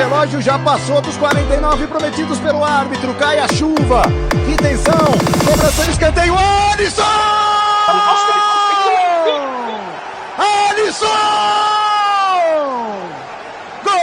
relógio já passou dos 49 prometidos pelo árbitro. Cai a chuva. Que tensão. Cobrança de escanteio. Alisson! Alisson! Gol!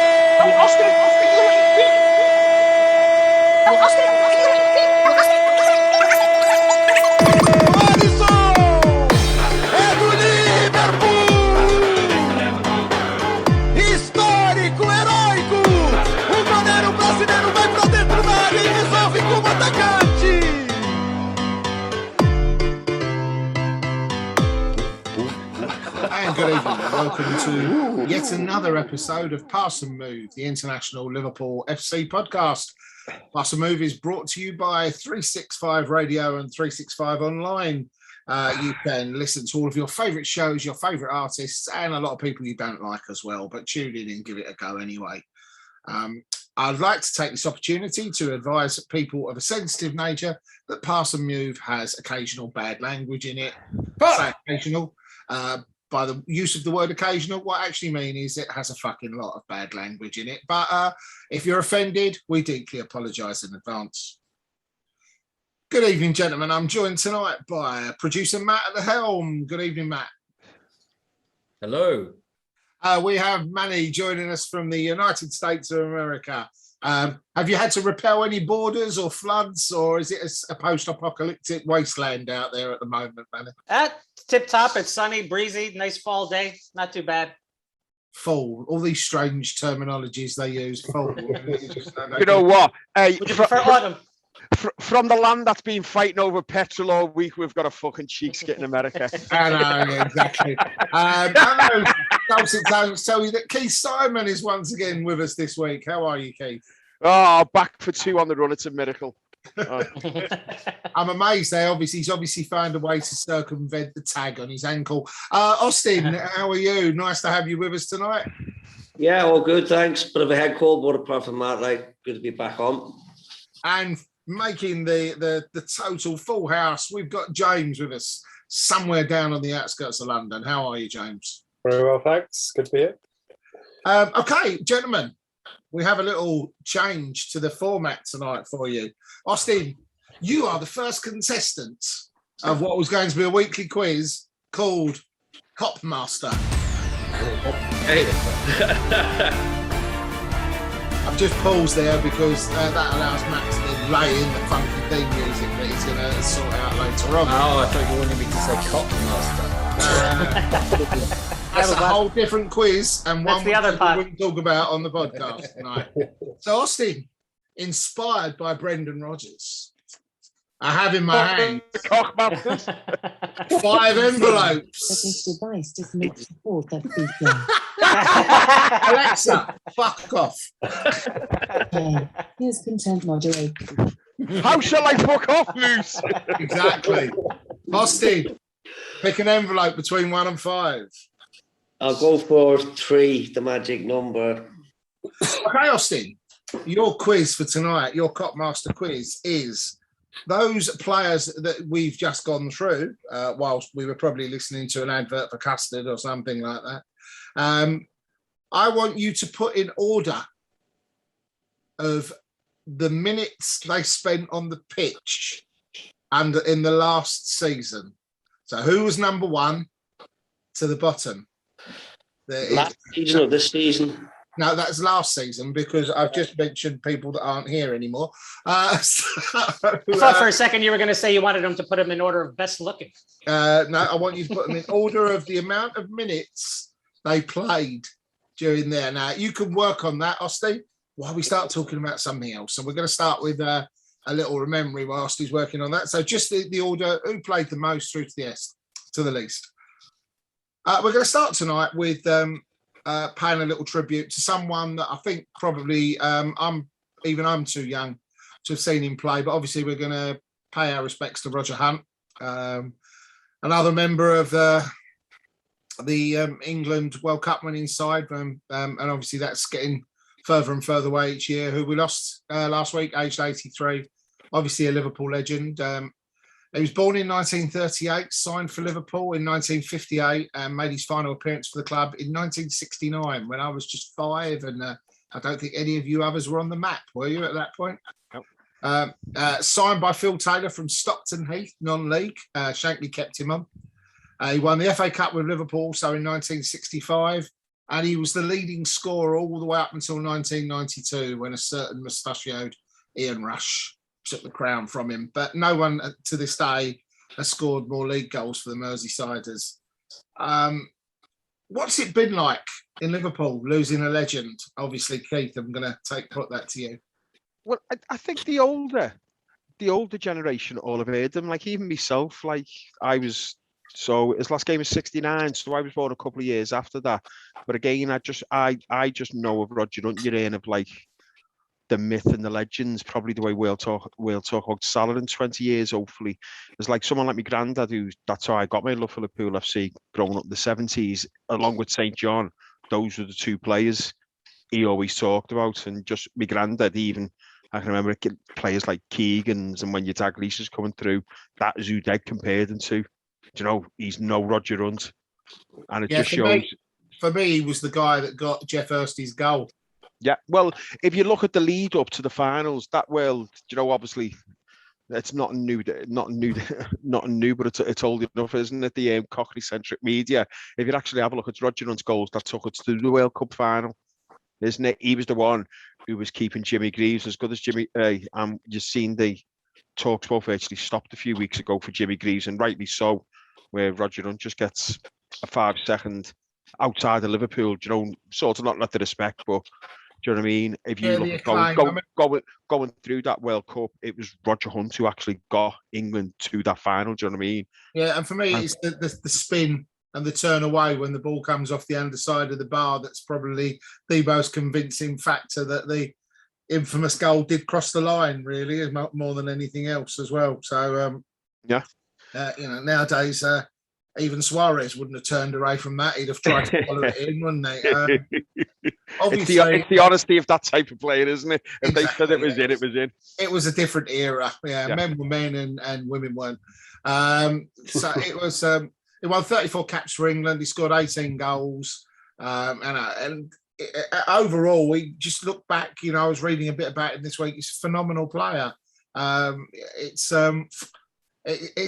Good evening. Welcome to yet another episode of Pass&Move, the International Liverpool FC podcast. Pass&Move is brought to you by 365 Radio and 365 Online. You can listen to all of your favourite shows, your favourite artists, and a lot of people you don't like as well, but tune in and give it a go anyway. I'd like to take this opportunity to advise people of a sensitive nature that Pass&Move has occasional bad language in it. Say occasional. By the use of the word occasional, what I actually mean is it has a fucking lot of bad language in it. But if you're offended, we deeply apologise in advance. Good evening, gentlemen. I'm joined tonight by producer Matt at the helm. Good evening, Matt. Hello. We have Manny joining us from the United States of America. Have you had to repel any borders or floods, or is it a post-apocalyptic wasteland out there at the moment, Manny? Tip-top. It's sunny, breezy, nice fall day. Not too bad. Fall. All these strange terminologies they use. Fall. You know what? Hey, Would you prefer autumn? From the land that's been fighting over petrol all week, we've got a fucking cheapskate in America. I know, yeah, exactly. I know. Tell you that Keith Simon is once again with us this week. How are you, Keith? Oh, back for two on the run. It's a miracle. I'm amazed. He's obviously found a way to circumvent the tag on his ankle. Austin, how are you? Nice to have you with us tonight. Yeah, all good, thanks. Bit of a head cold, but apart from that, like, good to be back on. And making the total full house, we've got James with us somewhere down on the outskirts of London. How are you, James? Very well, thanks. Good to be here. Okay, gentlemen, we have a little change to the format tonight for you. Austin, you are the first contestant of what was going to be a weekly quiz called Cop Master. Hey. I've just paused there because that allows Matt to then lay in the funky theme music that he's going to sort out later on. Oh, I thought you wanted me to say Cop Master. That's a whole different quiz, and one the other part we wouldn't talk about on the podcast tonight. So, Austin, inspired by Brendan Rodgers, I have in my hand 5 envelopes. This device does not support that feature. Alexa, fuck off. Okay, here's content moderation. How shall I fuck off, Moose? Exactly. Austin, pick an envelope between 1 and 5. I'll go for 3, the magic number. Okay, Austin, your quiz for tonight, your Cop Master quiz, is those players that we've just gone through whilst we were probably listening to an advert for custard or something like that. I want you to put in order of the minutes they spent on the pitch and in the last season. So who was number 1 to the bottom? Last season or this season? No, that's last season because I've just mentioned people that aren't here anymore. I thought for a second you were going to say you wanted them to put them in order of best looking. No, I want you to put them in order of the amount of minutes they played during there. Now, you can work on that, Austin, while we start talking about something else. So we're going to start with a little memory whilst he's working on that. So just the order, who played the most through to the least. We're going to start tonight with paying a little tribute to someone that I think probably I'm too young to have seen him play, but obviously we're going to pay our respects to Roger Hunt, another member of the England World Cup winning side, and obviously that's getting further and further away each year, who we lost last week, aged 83, obviously a Liverpool legend. He was born in 1938, signed for Liverpool in 1958, and made his final appearance for the club in 1969 when I was just 5, and I don't think any of you others were on the map, were you, at that point? Nope. Signed by Phil Taylor from Stockton Heath, non-league. Shankly kept him on. He won the FA Cup with Liverpool, so in 1965, and he was the leading scorer all the way up until 1992, when a certain mustachioed Ian Rush took the crown from him. But no one to this day has scored more league goals for the Merseysiders. What's it been like in Liverpool, losing a legend? Obviously, Keith, I'm going to put that to you. Well, I think the older generation all have heard them. Like even myself, like so his last game was 69, so I was born a couple of years after that. But again, I just know of Roger Hunt, you're in of like the myth and the legends, probably the way we'll talk about Salah in 20 years, hopefully. There's like someone like my granddad, that's how I got my love for Liverpool FC growing up in the 70s, along with St. John. Those were the two players he always talked about. And just my granddad, even, I can remember players like Keegan's, and when your Dalglish is coming through, that is who they compared him to. You know, he's no Roger Hunt. And it just shows. For me, he was the guy that got Jeff Hursty's goal. Yeah, well, if you look at the lead up to the finals, that obviously it's not new, but it's old enough, isn't it? The Cockney-centric media. If you actually have a look at Roger Hunt's goals, that took us to the World Cup final, isn't it? He was the one who was keeping Jimmy Greaves as good as Jimmy. You've seen the talkSPORT virtually stopped a few weeks ago for Jimmy Greaves, and rightly so, where Roger Hunt just gets a 5-second outside of Liverpool, sort of not the respect, but do you know what I mean? If you look at going through that World Cup, it was Roger Hunt who actually got England to that final. Do you know what I mean? Yeah, and for me, it's the spin and the turn away when the ball comes off the underside of the bar. That's probably the most convincing factor that the infamous goal did cross the line, really, more than anything else as well. So, nowadays, even Suarez wouldn't have turned away from that. He'd have tried to follow it in, wouldn't he? Obviously, it's the honesty of that type of player, isn't it? If they said it was in, it was in. It was a different era. Yeah. Men were men and women weren't. So it was. He won 34 caps for England. He scored 18 goals. Overall, we just look back. I was reading a bit about him this week. He's a phenomenal player. It's a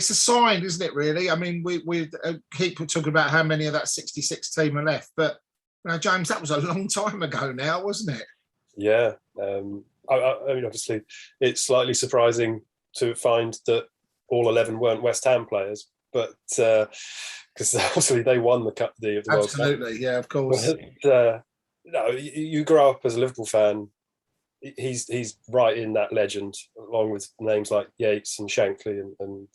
sign, isn't it, really? I mean, we keep talking about how many of that 66 team are left, but James, that was a long time ago now, wasn't it? Yeah. I mean, obviously, it's slightly surprising to find that all 11 weren't West Ham players, but because obviously they won the Cup, the World Cup. Absolutely, yeah, of course. But, you grow up as a Liverpool fan. He's right in that legend, along with names like Yates and Shankly and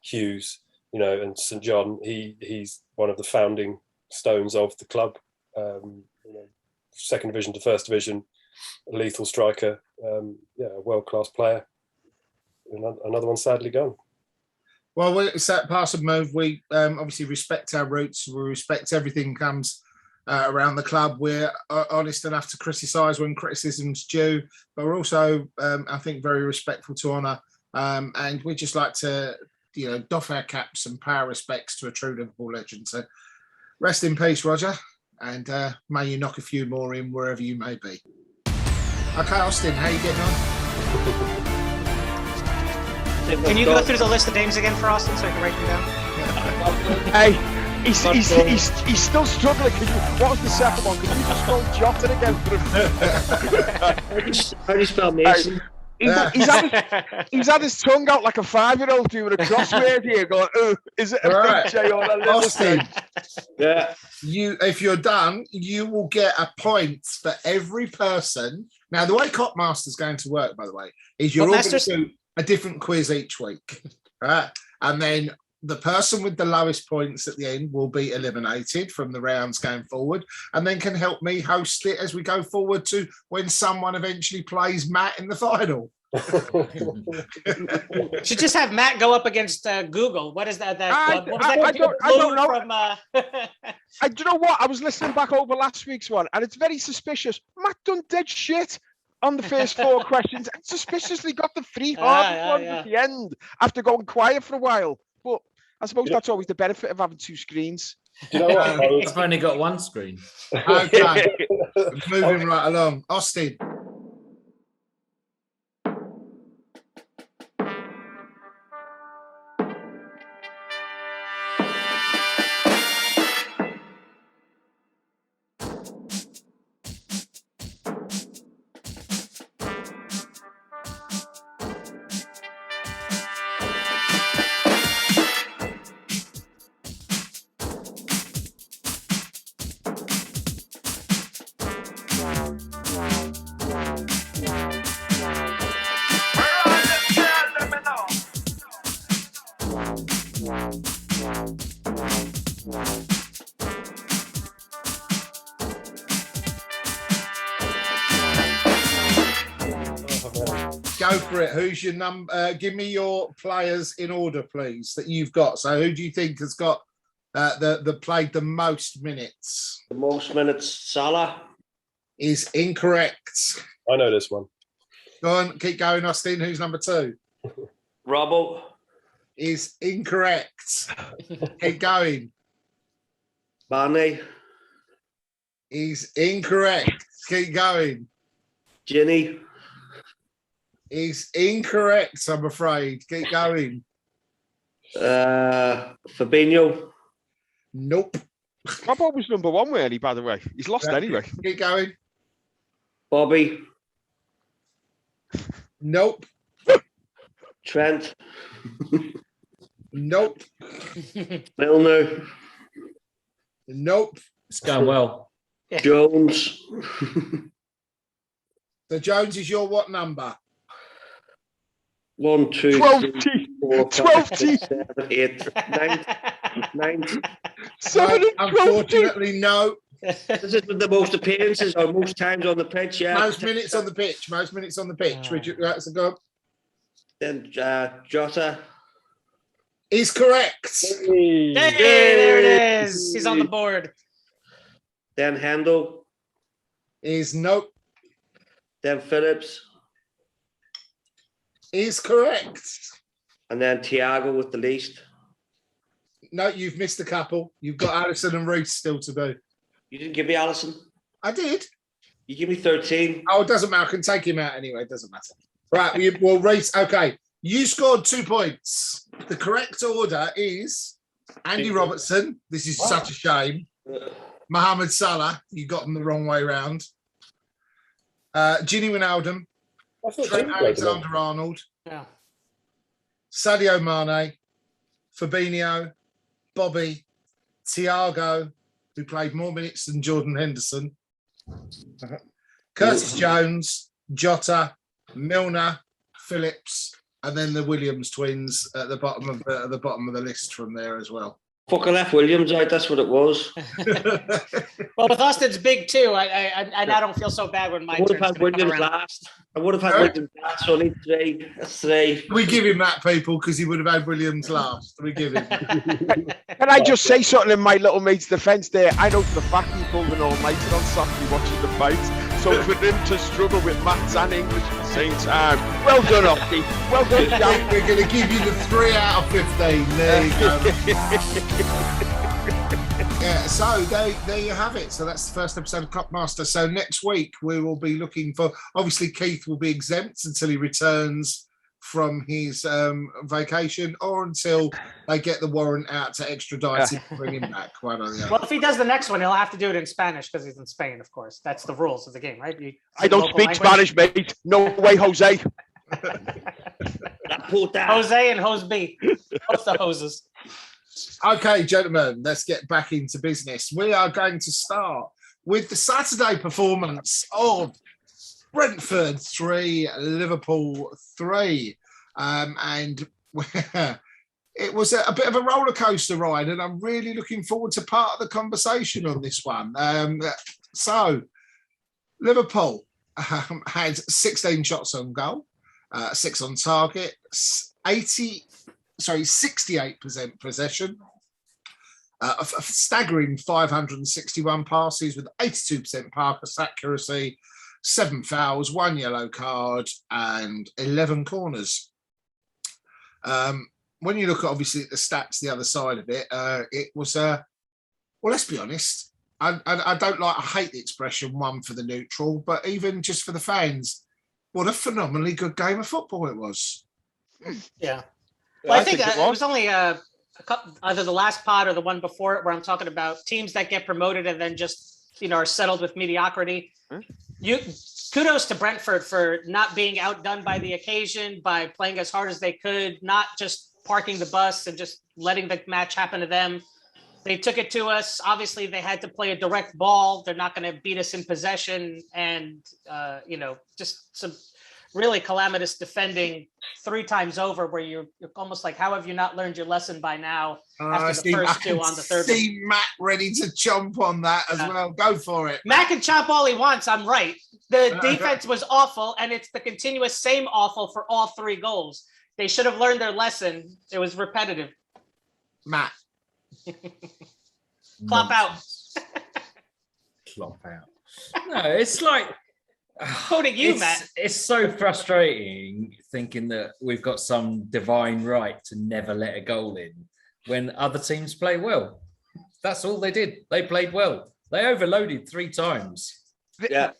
Hughes, and St. John. He's one of the founding stones of the club. Second division to first division, a lethal striker, a world-class player. Another one sadly gone. Well, it's that Pass&Move. We obviously respect our roots. We respect everything comes around the club. We're honest enough to criticise when criticism's due, but we're also, I think, very respectful to honour. And we just like to, doff our caps and pay our respects to a true Liverpool legend. So rest in peace, Roger, and may you knock a few more in wherever you may be. Okay, Austin, how you getting on? Can you go through the list of names again for Austin so I can write them down? Hey. He's still struggling. What was the second one? Could you just go jotting again for him? How do you spell Mason? He's had his tongue out like a 5-year-old doing a crossword here, going, "Oh, is it a big J or a little Austin? Yeah. If you're done, you will get a point for every person. Now, the way Copmaster's going to work, by the way, is you're all going to do a different quiz each week, right? And then the person with the lowest points at the end will be eliminated from the rounds going forward, and then can help me host it as we go forward to when someone eventually plays Matt in the final. Should just have Matt go up against Google. What is that? I don't know. Do you know what? I was listening back over last week's one, and it's very suspicious. Matt done dead shit on the first 4 questions, and suspiciously got the 3 hard ones at the end after going quiet for a while. But I suppose that's always the benefit of having 2 screens. Do you know what? I've only got one screen. Okay, moving right along. Austin. Go for it. Who's your number? Give me your players in order, please, that you've got. So, who do you think has got the played the most minutes? The most minutes, Salah. Is incorrect. I know this one. Go on, keep going, Austin. Who's number 2? Robbo. Is incorrect. Keep going. Barney. Is incorrect. Keep going. Ginny. Is incorrect, I'm afraid. Keep going. Fabinho. Nope. Robbo was number 1, really, by the way. He's lost anyway. Keep going. Bobby. Nope. Trent. Nope. Milner. Nope. It's going well. Jones. So Jones is your what number? 1, 2, 12 3, teeth. 4, 12 5, teeth. 6, 7, 8, 9. 7 No, and 12 teeth. unfortunately, no. This is with the most appearances or most times on the pitch, yeah. Most minutes on the pitch. Most minutes on the pitch. Richard, that's a go. Then Jota. Is correct. Hey, there it is. He's on the board. Then Handel. Is nope. Then Phillips. Is correct. And then Thiago with the least. No, you've missed a couple. You've got Allison and Reece still to do. You didn't give me Allison. I did. You give me 13. Oh, it doesn't matter. I can take him out anyway. It doesn't matter. Right. Well, Reece, okay. You scored 2 points. The correct order is Andy Robertson. This is such a shame. Mohamed Salah. You got them the wrong way round. Gini Wijnaldum. Trent Alexander-Arnold. Yeah. Sadio Mane. Fabinho. Bobby. Thiago, who played more minutes than Jordan Henderson. Curtis Jones. Jota. Milner. Phillips. And then the Williams twins at the bottom of the list from there as well. Fuck, I left Williams out. That's what it was. Well, with Austin's big too. I don't feel so bad when my I would have turn's had gonna come Williams around. last. I would have had Williams last. So I need 3. That's 3. We give him that, people, because he would have had Williams last. We give him. Can I just say something in my little mate's defence there? I know for the fact he pulled an all-nighter on Saturday watching the fights. So for him to struggle with maths and English at the same time, well done, Opti. Well done, Jack. We're going to give you the 3 out of 15. There you go. Yeah, so there you have it. So that's the first episode of Clockmaster. So next week we will be looking for. Obviously, Keith will be exempt until he returns from his vacation, or until they get the warrant out to extradite him and bring him back. One or the other. Well, if he does the next one, he'll have to do it in Spanish because he's in Spain, of course. That's the rules of the game, right? I don't speak Spanish, mate. No way, Jose. Jose and Jose B. Both the hoses. Okay, gentlemen, let's get back into business. We are going to start with the Saturday performance of Brentford 3, Liverpool 3. And it was a bit of a roller coaster ride, and I'm really looking forward to part of the conversation on this one. So, Liverpool had 16 shots on goal, 6 on target, 68% possession, a staggering 561 passes with 82% pass accuracy, 7 fouls, 1 yellow card, and 11 corners. When you look at obviously the stats, the other side of it, it was a Well, let's be honest. I don't like. I hate the expression "one for the neutral," but even just for the fans, what a phenomenally good game of football it was. Yeah. Well, I think it was only a couple, either the last pod or the one before it, where I'm talking about teams that get promoted and then just, are settled with mediocrity. Kudos to Brentford for not being outdone by the occasion, by playing as hard as they could, not just parking the bus and just letting the match happen to them. They took it to us. Obviously, they had to play a direct ball. They're not going to beat us in possession. And, just some really calamitous defending 3 times over, where you're almost like, how have you not learned your lesson by now after the first 2 on the third? See Matt ready to chomp on that as well. Go for it. Matt can chomp all he wants. I'm right. The defense was awful, and it's the continuous same awful for all 3 goals. They should have learned their lesson. It was repetitive. Matt. Clop out. Clop out. No, it's like quoting you, Matt. It's so frustrating thinking that we've got some divine right to never let a goal in when other teams play well. That's all they did. They played well. They overloaded 3 times. Yeah.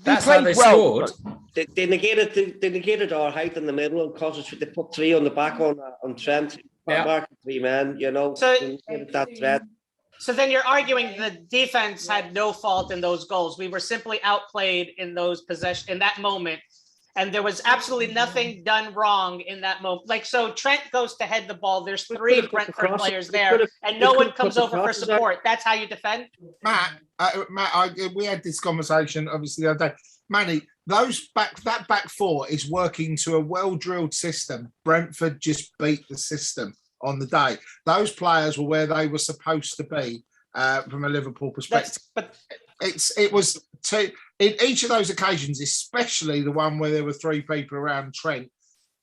That's how they scored. They negated our height in the middle and caused us to put 3 on the back on Trent. Back 3 men, So, that threat. So then you're arguing the defense had no fault in those goals. We were simply outplayed in those in that moment. And there was absolutely nothing done wrong in that moment. So Trent goes to head the ball. There's 3 Brentford players there, and no one comes over for support. That's how you defend? Matt, we had this conversation, obviously, the other day. Manny, that back 4 is working to a well-drilled system. Brentford just beat the system on the day. Those players were where they were supposed to be from a Liverpool perspective. It was in each of those occasions, especially the one where there were 3 people around Trent,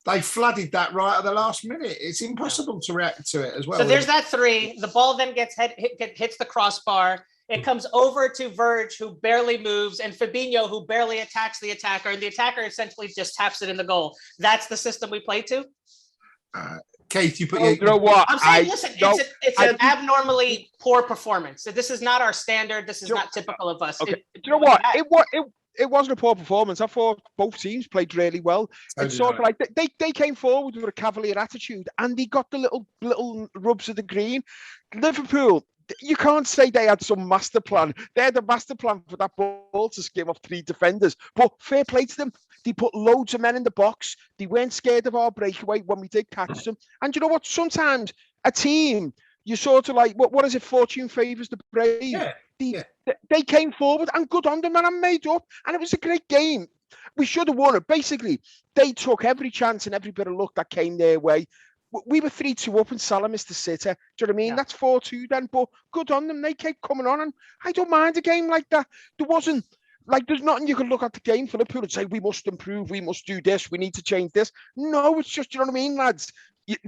they flooded that right at the last minute. It's impossible to react to it as well. So there's that 3. The ball then hits the crossbar. It comes over to Verge, who barely moves, and Fabinho, who barely attacks the attacker. And the attacker essentially just taps it in the goal. That's the system we play to? Keith, you put you know what? I'm saying, listen, it's an abnormally poor performance. So this is not our standard. This is not typical of us. Okay. Do you know what? It wasn't a poor performance. I thought both teams played really well. It's sort of like they came forward with a cavalier attitude, and they got the little rubs of the green. Liverpool, you can't say they had some master plan. They had a master plan for that ball to skim off 3 defenders. But fair play to them. They put loads of men in the box. They weren't scared of our breakaway when we did catch them. And you know what? Sometimes a team, you sort of like, what is it? Fortune favours the brave. Yeah. They came forward, and good on them, and I made up. And it was a great game. We should have won it. Basically, they took every chance and every bit of luck that came their way. We were 3-2 up and Salah missed the sitter. Do you know what I mean? Yeah. That's 4-2 then, but good on them. They kept coming on, and I don't mind a game like that. There's nothing you can look at the game for Liverpool and say, we must improve, we must do this, we need to change this. No, it's just, you know what I mean, lads?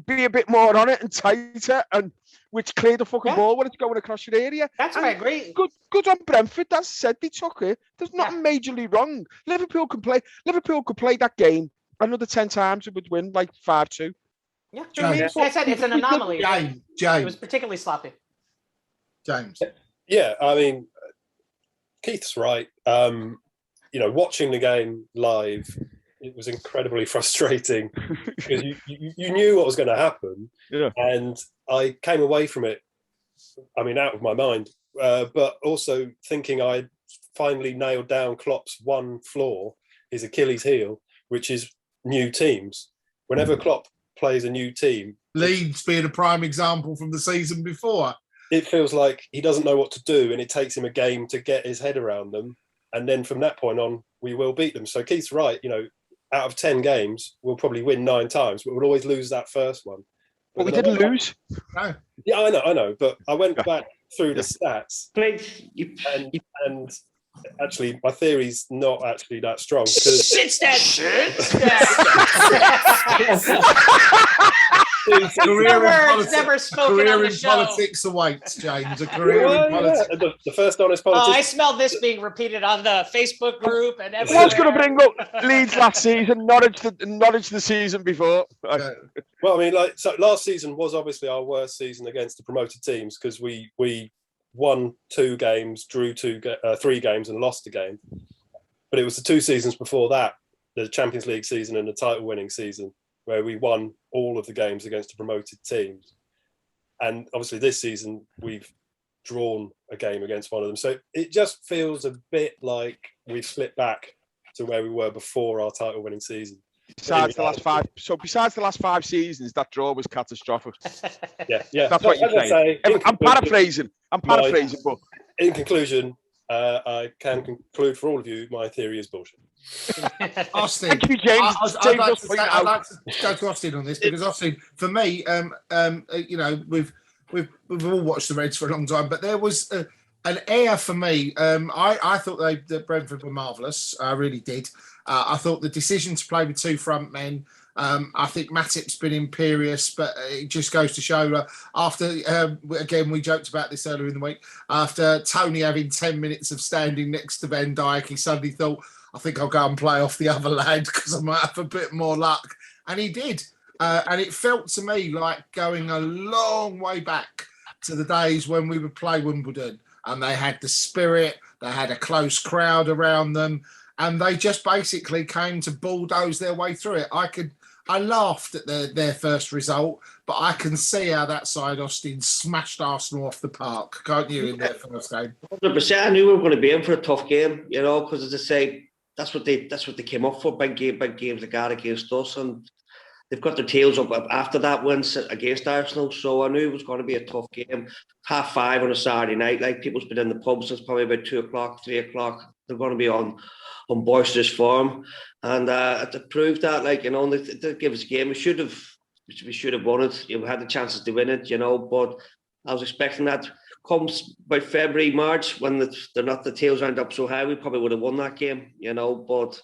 Be a bit more on it and tighter, and which clear the fucking ball when it's going across your area. That's what I agree. Good on Brentford. That's said, they took it. There's nothing majorly wrong. Liverpool could play that game another 10 times, it would win like 5-2. Yeah, James. I said it's an anomaly. James. It was particularly sloppy. James. Yeah, I mean, Keith's right. Watching the game live, it was incredibly frustrating because you knew what was going to happen, and I came away from it, out of my mind, but also thinking I'd finally nailed down Klopp's one flaw, his Achilles heel, which is new teams. Whenever Klopp plays a new team, Leeds being a prime example from the season before, it feels like he doesn't know what to do, and it takes him a game to get his head around them, and then from that point on we will beat them. So Keith's right, out of 10 games we'll probably win 9 times, but we'll always lose that first one. But we didn't lose. No. Yeah, I know, but I went back through the stats and actually my theory's not actually that strong. Shit's that shit. Never spoken on the show. Politics awaits, James. A career in politics. The first honest politician. I smell this being repeated on the Facebook group and everywhere. I was going to bring up Leeds last season, Norwich the season before. Well, so last season was obviously our worst season against the promoted teams because we won 2 games, drew 3 games, and lost a game. But it was the 2 seasons before that, the Champions League season and the title-winning season, where we won all of the games against the promoted teams. And obviously this season, we've drawn a game against one of them. So it just feels a bit like we've slipped back to where we were before our title-winning season. Besides the last 5 seasons, that draw was catastrophic. Yeah. That's what you're saying. I'm paraphrasing, but in conclusion, I can conclude for all of you, my theory is bullshit. Austin, thank you, James. I'd like to go to Austin on this, because Austin, for me, you know, we've all watched the Reds for a long time, but there was an air for me. I thought that Brentford were marvellous. I really did. I thought the decision to play with 2 front men. I think Matip's been imperious, but it just goes to show after, again, we joked about this earlier in the week, after Tony having 10 minutes of standing next to Van Dijk, he suddenly thought, I think I'll go and play off the other lad because I might have a bit more luck. And he did. And it felt to me like going a long way back to the days when we would play Wimbledon and they had the spirit, they had a close crowd around them, and they just basically came to bulldoze their way through it. I laughed at their first result, but I can see how that side, Austin, smashed Arsenal off the park, can't you, in their first game? 100%. I knew we were going to be in for a tough game, you know, because as I say, that's what they came up for, big games like that against us, and they've got their tails up after that win against Arsenal. So I knew it was going to be a tough game. 5:30 on a Saturday night, like people's been in the pubs since probably about 2 o'clock, 3 o'clock. They're going to be on boisterous form, and to prove that, like, you know, they give us a game. We should have won it. We had the chances to win it, you know. But I was expecting that. Comes by February, March, when the tails round up so high, we probably would have won that game, you know. But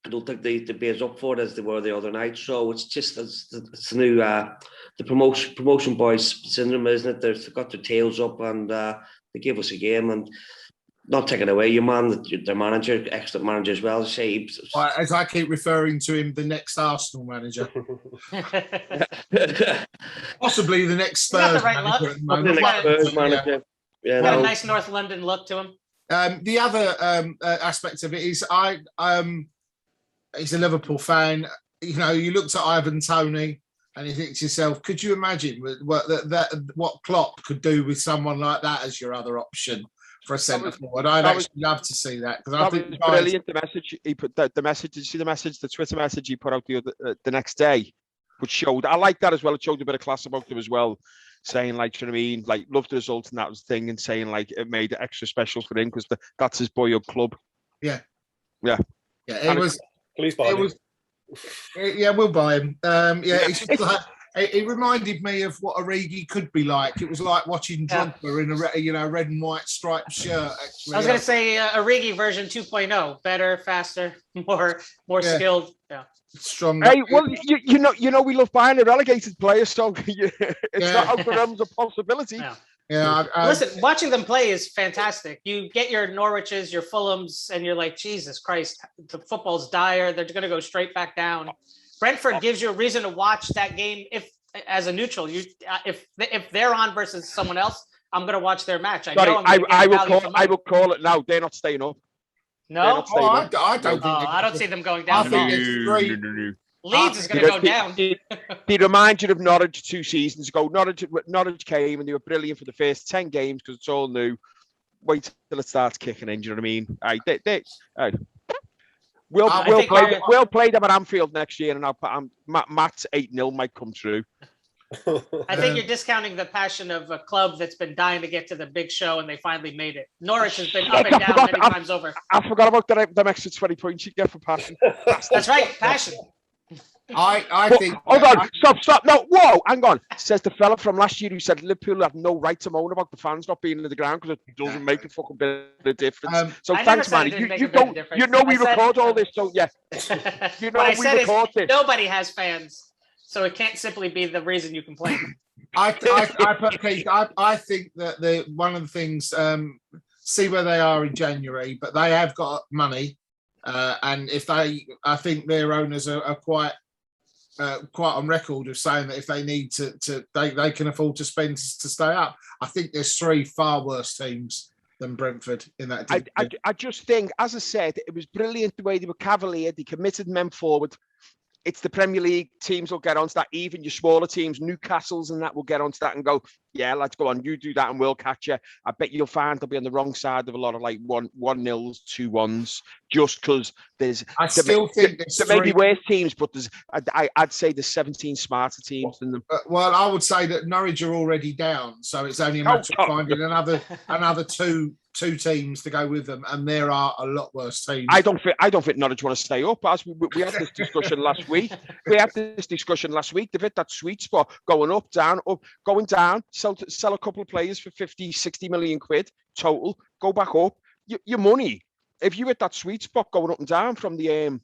I don't think they'd be as up for it as they were the other night. So it's just it's the new the promotion boys syndrome, isn't it? They've got their tails up, and they gave us a game, and not taking away your man, their manager, excellent manager as well. As I keep referring to him, the next Arsenal manager, possibly the next Spurs manager. At the moment. The next Spurs manager. Yeah, got a nice North London look to him. The other aspect of it is, he's a Liverpool fan. You know, you looked at Ivan Toney and you think to yourself, could you imagine what Klopp could do with someone like that as your other option for a centre forward? I'd actually love to see that, because I think brilliant. The message he put, the message. Did you see the message? The Twitter message he put out the next day, which showed. I like that as well. It showed a bit of class about them as well, saying, like, you know what I mean, like, loved the result and that was the thing, and saying, like, it made it extra special for him because that's his boyhood club. Yeah. It was. Please buy him. Yeah, we'll buy him. It's just like, it reminded me of what Origi could be like. It was like watching Drogba in a red and white striped shirt. Actually, I was going to say Origi version 2.0, better, faster, more skilled. Yeah, stronger. Hey, well, you know, we love buying a relegated player, so it's not out the realms of possibility. Yeah. Listen, watching them play is fantastic. You get your Norwiches, your Fulhams, and you're like, Jesus Christ, the football's dire. They're going to go straight back down. Brentford gives you a reason to watch that game. If as a neutral, if they're on versus someone else, I'm going to watch their match. I will call it now. They're not staying up. No, I don't. I don't see them going down. I think it's great. Leeds is going to go down. They remind you of Norwich 2 seasons ago. Norwich came and they were brilliant for the first 10 games because it's all new. Wait till it starts kicking in. Do you know what I mean? We'll play them at Anfield next year, and Matt's 8-0 might come through. I think you're discounting the passion of a club that's been dying to get to the big show, and they finally made it. Norwich has been up and down many times over. I forgot about them extra 20 points you get for passion. That's right, passion. I think. Hold on, stop. No, whoa, hang on. Says the fella from last year who said Liverpool have no right to moan about the fans not being in the ground because it doesn't make a fucking bit of difference. So thanks, Manny. You know we record all this, don't you? You know we record this. Nobody has fans, so it can't simply be the reason you complain. I think that one of the things, see where they are in January, but they have got money, and I think their owners are quite quite on record of saying that if they need to they can afford to spend to stay up. I think there's 3 far worse teams than Brentford in that. I just think, as I said, it was brilliant the way they were cavalier. They committed men forward. It's the Premier League. Teams will get onto that. Even your smaller teams, Newcastle's and that, will get onto that and go, yeah, let's go on. You do that and we'll catch you. I bet you'll find they'll be on the wrong side of a lot of like 1-0s, 2-1s, just because there's. I still think there may be worse teams, but I'd say there's 17 smarter teams than them. Well, I would say that Norwich are already down, so it's only a matter of finding another two teams to go with them, and there are a lot worse teams. I don't think Norwich want to stay up. As we had this discussion last week. They've hit that sweet spot, going up, down, up, going down. Sell a couple of players for 50, 60 million quid total. Go back up. Your money. If you hit that sweet spot going up and down from the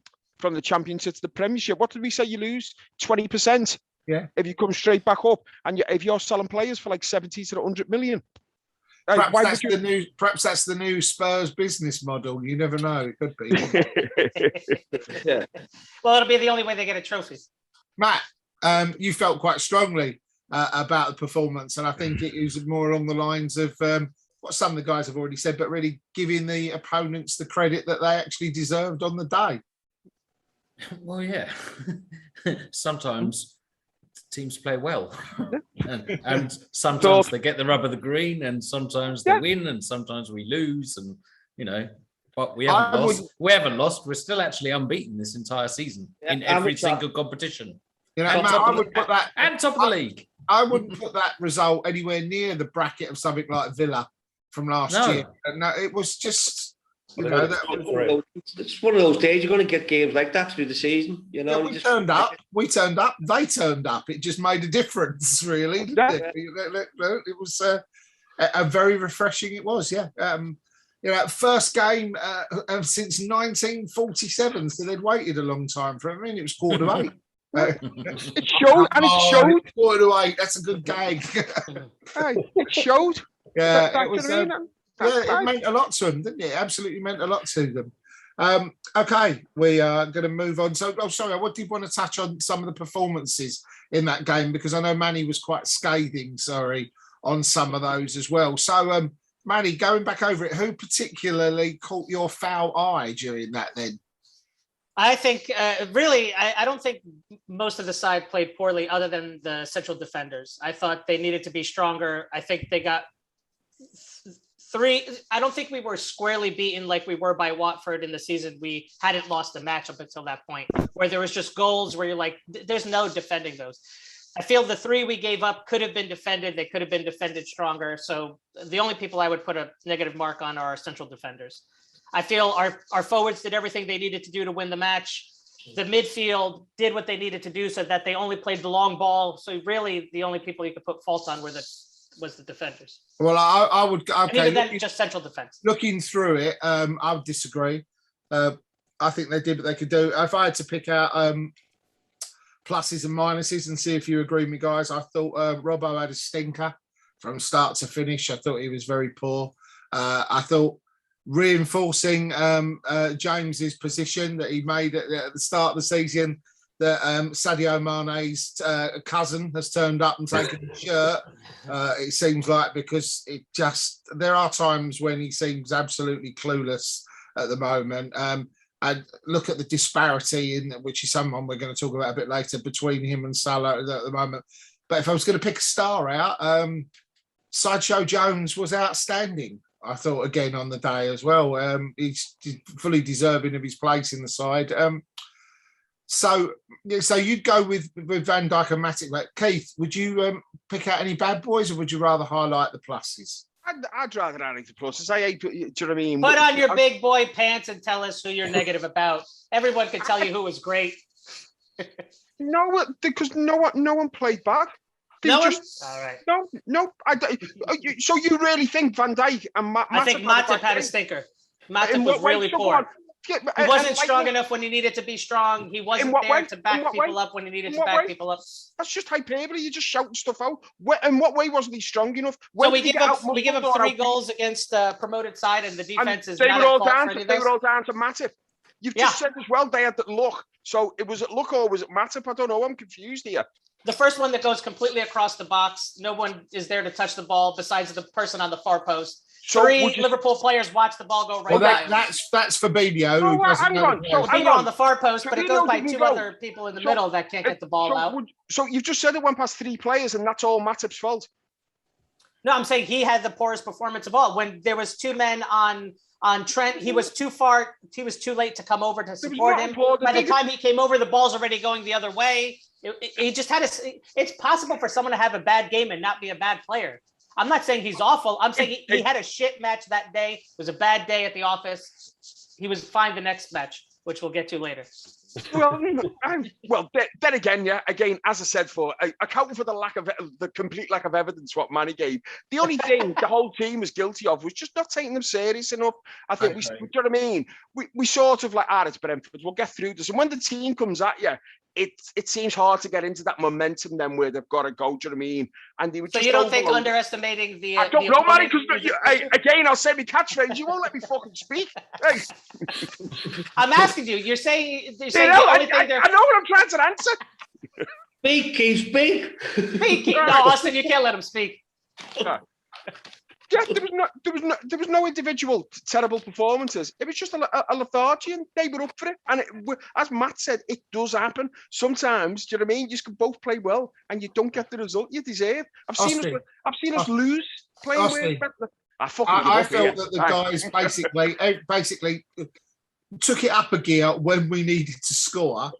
Championship to the Premiership, what did we say you lose? 20%. Yeah. If you come straight back up, and if you're selling players for like 70 to 100 million. Perhaps that's the new Spurs business model. You never know. It could be. Yeah. Well, it'll be the only way they get a trophy. Matt, you felt quite strongly about the performance, and I think it was more along the lines of what some of the guys have already said, but really giving the opponents the credit that they actually deserved on the day. Well, yeah. Sometimes teams play well, and sometimes they get the rub of the green, and sometimes they win, and sometimes we lose, and but we haven't lost. We're still actually unbeaten this entire season in every single competition. Matt, I would put that and top of the league. I wouldn't put that result anywhere near the bracket of something like Villa from last year. No, it was just. It's one of those days. You're going to get games like that through the season. We turned up. They turned up. It just made a difference, really. Didn't it? It was a very refreshing. It was, yeah. First game since 1947, so they'd waited a long time for it. I mean, it was 7:45. It showed. Quarter to 8. That's a good gag. It showed. Yeah, it was. It meant a lot to them, didn't it? It absolutely meant a lot to them. Okay, we are going to move on. So, sorry, I did want to touch on some of the performances in that game, because I know Manny was quite scathing, on some of those as well. So, Manny, going back over it, who particularly caught your foul eye during that then? I think, I don't think most of the side played poorly other than the central defenders. I thought they needed to be stronger. I think they got 3. I don't think we were squarely beaten like we were by Watford in the season. We hadn't lost a match up until that point, where there was just goals where you're like, there's no defending those. I feel the 3 we gave up could have been defended. They could have been defended stronger. So the only people I would put a negative mark on are our central defenders. I feel our forwards did everything they needed to do to win the match. The midfield did what they needed to do, so that they only played the long ball. So really the only people you could put fault on was the defenders. Well, I would. Okay, and even then, just central defense. Looking through it, I would disagree. I think they did what they could do. If I had to pick out pluses and minuses and see if you agree with me, guys, I thought Robbo had a stinker from start to finish. I thought he was very poor. I thought reinforcing James's position that he made at the start of the season, that Sadio Mane's cousin has turned up and taken the shirt. It seems like, because there are times when he seems absolutely clueless at the moment. And look at the disparity, which is someone we're going to talk about a bit later, between him and Salah at the moment. But if I was going to pick a star out, Sideshow Jones was outstanding, I thought, again on the day as well. He's fully deserving of his place in the side. So you'd go with Van Dijk and Matic. Keith, would you pick out any bad boys, or would you rather highlight the pluses? I'd rather highlight the pluses. Do you know what I mean? Put on your big boy pants and tell us who you're negative about. Everyone can tell you who was great. No, because no one played bad. All right. No. So you really think Van Dijk and Matip? I think Matip had a stinker. Matip was really poor. He wasn't strong enough when he needed to be strong. He wasn't there to back people up when he needed to back people up. That's just hyperbole. You're just shouting stuff out. In what way wasn't he strong enough? So we give up 3 goals against the promoted side, and the defense is they not were all at fault down. for any of They those? were all down to Matip. You've just said as well. They had the look. So it was at Look or was it Matip? I don't know. I'm confused here. The first one that goes completely across the box. No one is there to touch the ball besides the person on the far post. So Three Liverpool players watch the ball go right by him. That's Fabinho. No, hang on. So hang Fabinho on on the far post, but it goes by two go. other people in the middle that can't get the ball out. So you've just said it went past 3 players, and that's all Matip's fault. No, I'm saying he had the poorest performance of all. When there was 2 men on Trent, he was too far. He was too late to come over to support him. By the time he came over, the ball's already going the other way. He just had it's possible for someone to have a bad game and not be a bad player. I'm not saying he's awful. I'm saying he had a shit match that day. It was a bad day at the office. He was fine the next match, which we'll get to later. Well, then again, as I said, accounting for the complete lack of evidence what Manny gave, the only thing the whole team was guilty of was just not taking them serious enough. I think do you know what I mean? We sort of like, it's Brentford, we'll get through this. And when the team comes at you, it seems hard to get into that momentum then where they've got to go. Do you know what I mean? And they would. So you don't think underestimating the? I don't know, Manny, because again, I'll say my catchphrase. You won't let me fucking speak. Hey. I'm asking you. You're saying the only thing I know what I'm trying to answer. Speak, Keith, speak. Speak, Keith. No, Austin, you can't let him speak. Yeah, there was no individual terrible performances. It was just a lethargy, and they were up for it. And as Matt said, it does happen sometimes. Do you know what I mean? You can both play well, and you don't get the result you deserve. I've seen us lose playing well. I felt that the guys basically took it up a gear when we needed to score,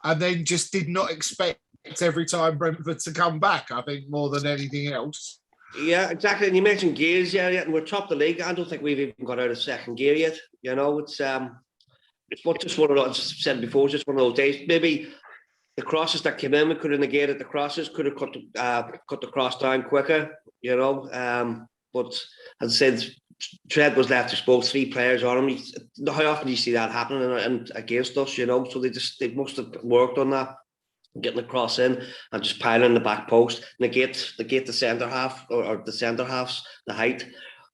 and then just did not expect every time Brentford to come back. I think more than anything else. Yeah, exactly. And you mentioned gears, and we're top of the league. I don't think we've even got out of second gear yet. You know, it's just one of those. As I said before, just one of those days. Maybe the crosses that came in, we could have negated the crosses, could have cut the cross down quicker. You know, but as I said, Trent was left exposed. 3 players on him. How often do you see that happening and against us? You know, so they must have worked on that. Getting the cross in and just piling the back post, negate the centre half or the centre halves, the height,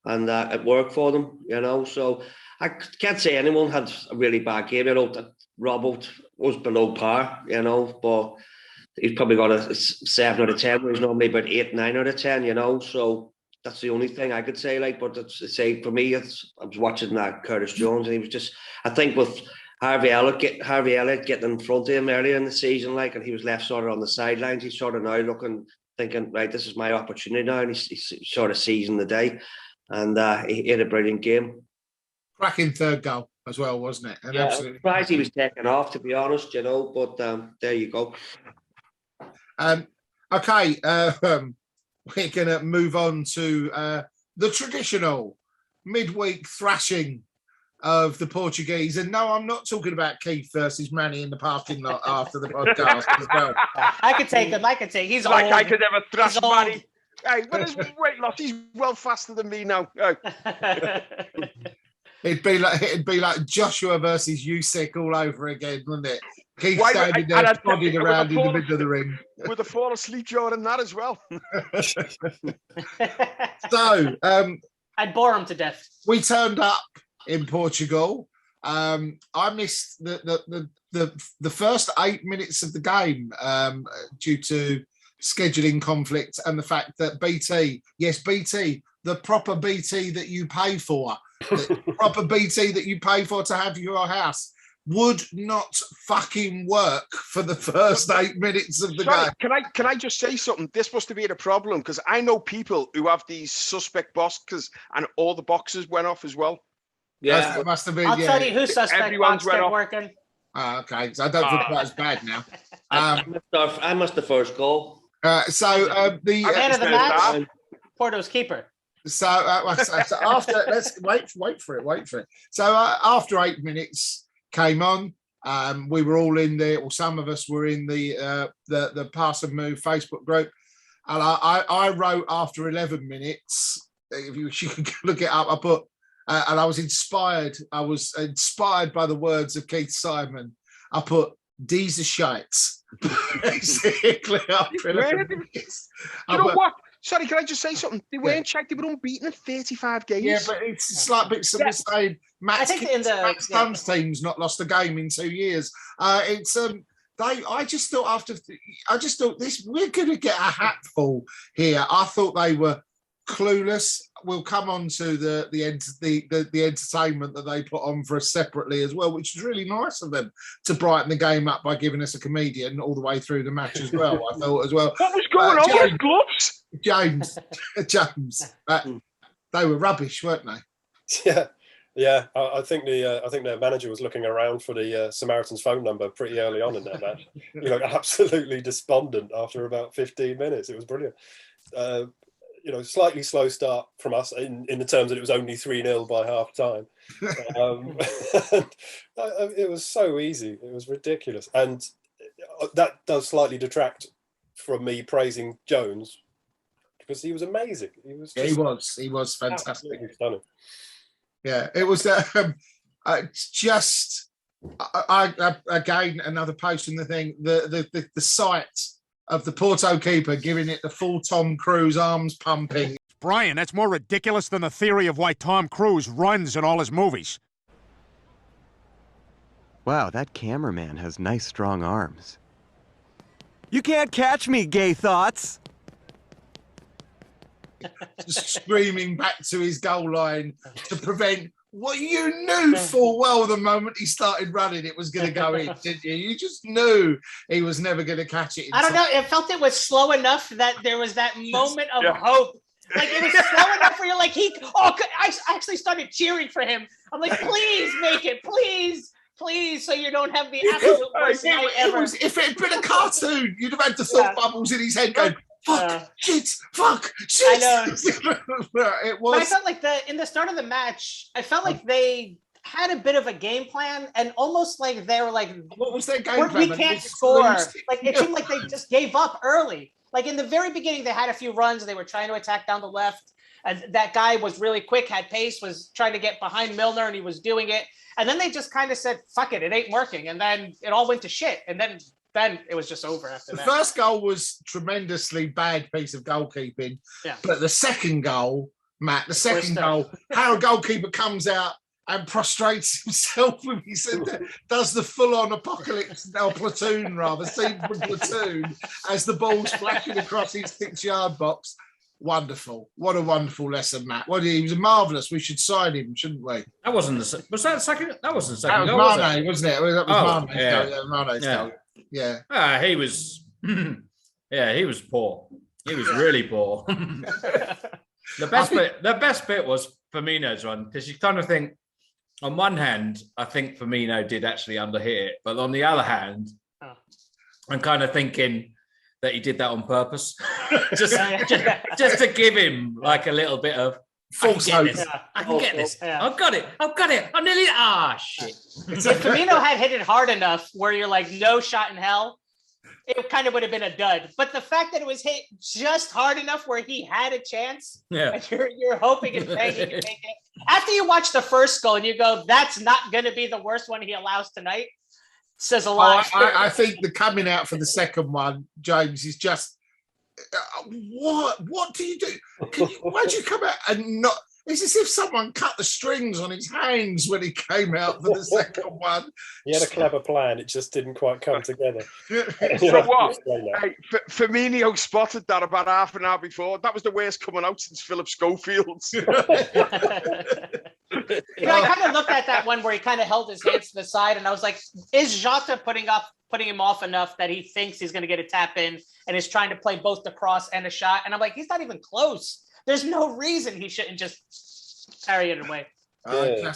and it worked for them, you know. So I can't say anyone had a really bad game. You know, Robert was below par, you know, but he's probably got a 7 out of 10, where he's normally about 8, 9 out of 10, you know. So that's the only thing I could say. Like, but for me, I was watching that Curtis Jones, and he was just, I think with Harvey Elliott getting in front of him earlier in the season, like, and he was left sort of on the sidelines. He's sort of now thinking, right, this is my opportunity now, and he's sort of seizing the day, and he had a brilliant game. Cracking third goal as well, wasn't it? And yeah, I'm surprised he was taken off, to be honest, you know. But there you go. Okay, we're gonna move on to the traditional midweek thrashing of the Portuguese. And no, I'm not talking about Keith versus Manny in the parking lot after the podcast as well. I could take him. He's like old. I could never thrash Manny. Hey, what is weight loss? He's well faster than me now. It'd be like Joshua versus Usyk all over again, wouldn't it? Keith standing there, plodding around in the middle of the ring. With a fall asleep during that as well. So, I'd bore him to death. We turned up in Portugal. I missed the first 8 minutes of the game due to scheduling conflict and the fact that BT, the proper BT that you pay for, the proper BT that you pay for to have your house, would not fucking work for the first 8 minutes of the game. Can I just say something? This must have been a problem, because I know people who have these suspect boxes and all the boxes went off as well. Yeah, it must have been. I'll tell you who suspect box kept working. Okay, so I don't think that's bad now. I missed the first goal. The man of the match, Porto's keeper. So after, let's wait for it. So after 8 minutes came on, we were all in there, or some of us were in the Pass&Move Facebook group, and I wrote after 11 minutes. If you can look it up, I put. And I was inspired. I was inspired by the words of Keith Simon. I put, "These are shites." Basically, after 11 minutes. You know what? Sorry, can I just say something? They weren't checked. They were unbeaten in 35 games. Yeah, but it's like bits of saying Max Dunn's team's not lost a game in 2 years. I just thought this, we're going to get a hatful here. I thought they were clueless. We'll come on to the entertainment that they put on for us separately as well, which is really nice of them to brighten the game up by giving us a comedian all the way through the match as well. I thought as well. What was going on with gloves? James, they were rubbish, weren't they? Yeah. I think their manager was looking around for the Samaritan's phone number pretty early on in that match. Absolutely despondent after about 15 minutes. It was brilliant. Slightly slow start from us in the terms that it was only 3-0 by half time. It was so easy. It was ridiculous. And that does slightly detract from me praising Jones because he was amazing. He was fantastic. Stunning. Yeah, it was again, another post in the thing, the sight of the Porto keeper giving it the full Tom Cruise arms pumping. Brian, that's more ridiculous than the theory of why Tom Cruise runs in all his movies. Wow, that cameraman has nice strong arms. You can't catch me, gay thoughts. Screaming back to his goal line to prevent what you knew full well the moment he started running it was going to go in, didn't you? You just knew he was never going to catch it. I don't know. It felt it was slow enough that there was that moment of hope. Like it was slow enough where you're like, I actually started cheering for him. I'm like, please make it, please, so you don't have the absolute worst night ever. If it had been a cartoon, you'd have had the thought bubbles in his head going, fuck, shit. I know. It was. But I felt like in the start of the match, I felt like they had a bit of a game plan and almost like they were like, what was their game plan? We can't score. Like it seemed like they just gave up early. Like in the very beginning, they had a few runs. They were trying to attack down the left. And that guy was really quick, had pace, was trying to get behind Milner, and he was doing it. And then they just kind of said, fuck it ain't working. And then it all went to shit. And then it was just over after that. The first goal was tremendously bad piece of goalkeeping. Yeah. But the second goal, Matt, how a goalkeeper comes out and prostrates himself when he does the full-on apocalypse, platoon rather, scene from Platoon, as the ball's flashing across his 6-yard box. Wonderful. What a wonderful lesson, Matt. He was marvellous. We should sign him, shouldn't we? That wasn't the second. That wasn't the second goal, was Mane, wasn't it? That was Mane's goal. Yeah. He was he was poor. He was really poor. The best bit was Firmino's run, because you kind of think, on one hand, I think Firmino did actually underhit it, but on the other hand, I'm kind of thinking that he did that on purpose, just to give him like a little bit of false hope. I can get this. Yeah. I've got it. I'm nearly. Shit. If Firmino had hit it hard enough, where you're like, no shot in hell, it kind of would have been a dud. But the fact that it was hit just hard enough where he had a chance, and you're hoping and praying he can make it. After you watch the first goal and you go, that's not going to be the worst one he allows tonight, says a lot. I think the coming out for the second one, James, is just what do you do? Why'd you come out and not? It's as if someone cut the strings on his hands when he came out for the second one. He had a clever plan. It just didn't quite come together. So what? Firmino spotted that about half an hour before. That was the worst coming out since Philip Schofield's. I kind of looked at that one where he kind of held his hands to the side, and I was like, is Jota putting him off enough that he thinks he's going to get a tap in and is trying to play both the cross and a shot? And I'm like, he's not even close. There's no reason he shouldn't just carry it away. But again,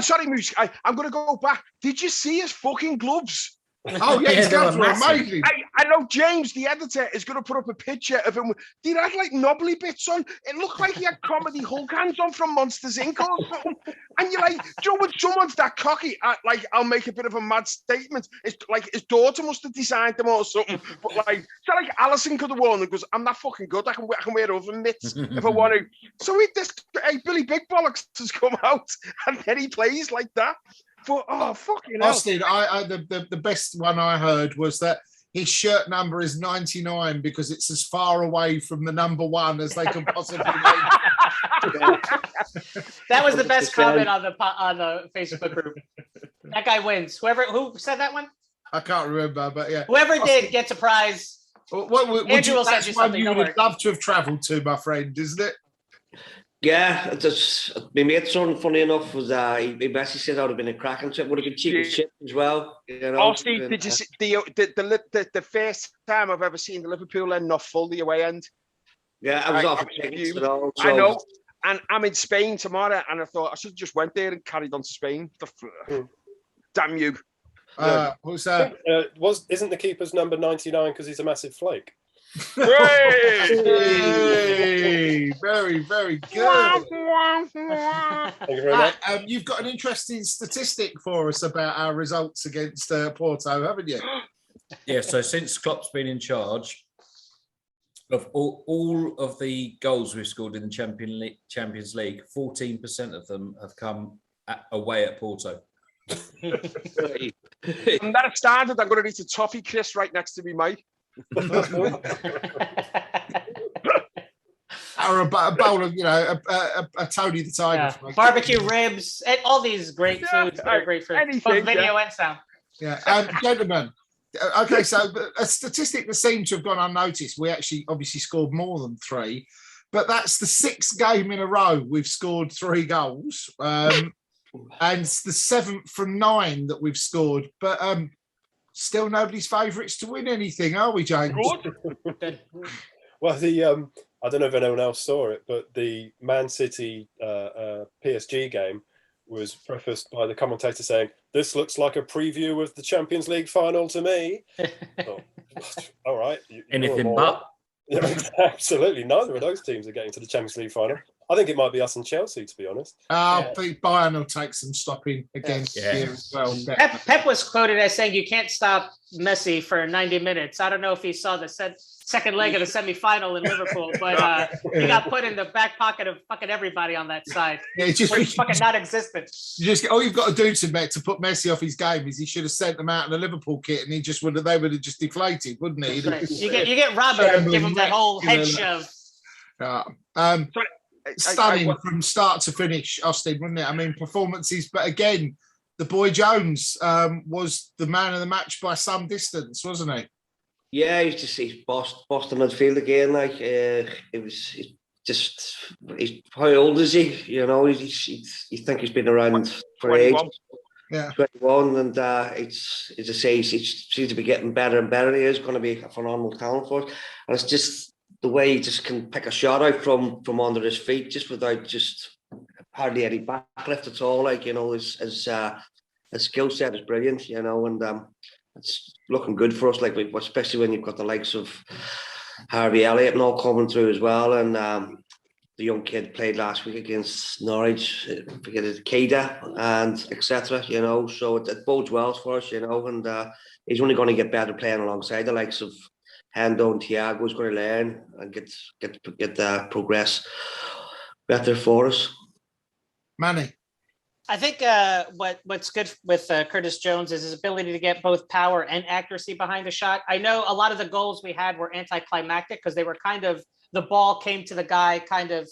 sorry, Moose. I'm going to go back. Did you see his fucking gloves? Oh, yeah, his gloves were amazing. I know James, the editor, is going to put up a picture of him. He had like knobbly bits on. It looked like he had comedy Hulk hands on from Monsters Inc. or something. And you're like, Joe, when someone's that cocky, I'll make a bit of a mad statement. It's like his daughter must have designed them or something. But like, so like Alison could have worn them because I'm not fucking good. I can wear other mitts if I want to. So Billy Big Bollocks has come out and then he plays like that. But fucking hell. Austin, the best one I heard was that his shirt number is 99 because it's as far away from the number 1 as they can possibly be. That was the best comment on the Facebook group. That guy wins. Who said that one? I can't remember, but yeah. Whoever did gets a prize. Andrew will send you something. You would have loved to have travelled to, my friend, isn't it? Yeah, my mate, son, funny enough, was he basically said that would have been a cracking trip. Would have been cheap as shit as well. You know? Oh, Steve, did you see the first time I've ever seen the Liverpool end not full the away end? Yeah, I was off of tickets and all. I know, and I'm in Spain tomorrow, and I thought I should have just went there and carried on to Spain. Damn you! What's that? Isn't the keeper's number 99 because he's a massive flake? Hey, very, very good. Thank you very much. You've got an interesting statistic for us about our results against Porto, haven't you? Yeah, so since Klopp's been in charge, of all of the goals we've scored in the Champions League, 14% of them have come away at Porto. And that started, I'm going to eat a toffee crisp right next to me, mate. Or a bowl of, a Tony the Tiger. Yeah. Barbecue ribs, and all these great foods. Great food. Both video and sound. Yeah, gentlemen. Okay, so a statistic that seemed to have gone unnoticed. We actually obviously scored more than 3, but that's the 6th game in a row we've scored 3 goals, and it's the 7th from 9 that we've scored. But still nobody's favourites to win anything, are we, James? Well, I don't know if anyone else saw it, but the Man City PSG game was prefaced by the commentator saying, "This looks like a preview of the Champions League final to me." Oh, all right. Anything but. Yeah, absolutely. Neither of those teams are getting to the Champions League final. I think it might be us and Chelsea, to be honest. I think Bayern will take some stopping against here as well. Pep was quoted as saying, "You can't stop Messi for 90 minutes." I don't know if he saw the second leg of the semi-final in Liverpool, but he got put in the back pocket of fucking everybody on that side. Yeah, he's fucking non-existent. All you've got to do to put Messi off his game is he should have sent them out in a Liverpool kit, and they would have just deflated, wouldn't he? Right. You get Robert and give him that whole head shove. Stunning from start to finish, Austin, wasn't it? I mean, performances, but again, the boy Jones was the man of the match by some distance, wasn't he? Yeah, he's Boston midfield again. Like how old is he? You know, you think he's been around for 21. age. Yeah, 21, and it's as I say, he seems to be getting better and better. He is going to be a phenomenal talent for us, and it's just the way he just can pick a shot out from under his feet, just without just hardly any backlift at all. Like, you know, his skill set is brilliant. You know, and it's looking good for us. Like, especially when you've got the likes of Harvey Elliott and all coming through as well, and the young kid played last week against Norwich, forget it, Keita and etc. You know, so it bodes well for us. You know, and he's only going to get better playing alongside the likes of Hendo and Thiago's going to learn and get progress better for us. Manny, I think what's good with Curtis Jones is his ability to get both power and accuracy behind the shot. I know a lot of the goals we had were anticlimactic because they were kind of, the ball came to the guy kind of.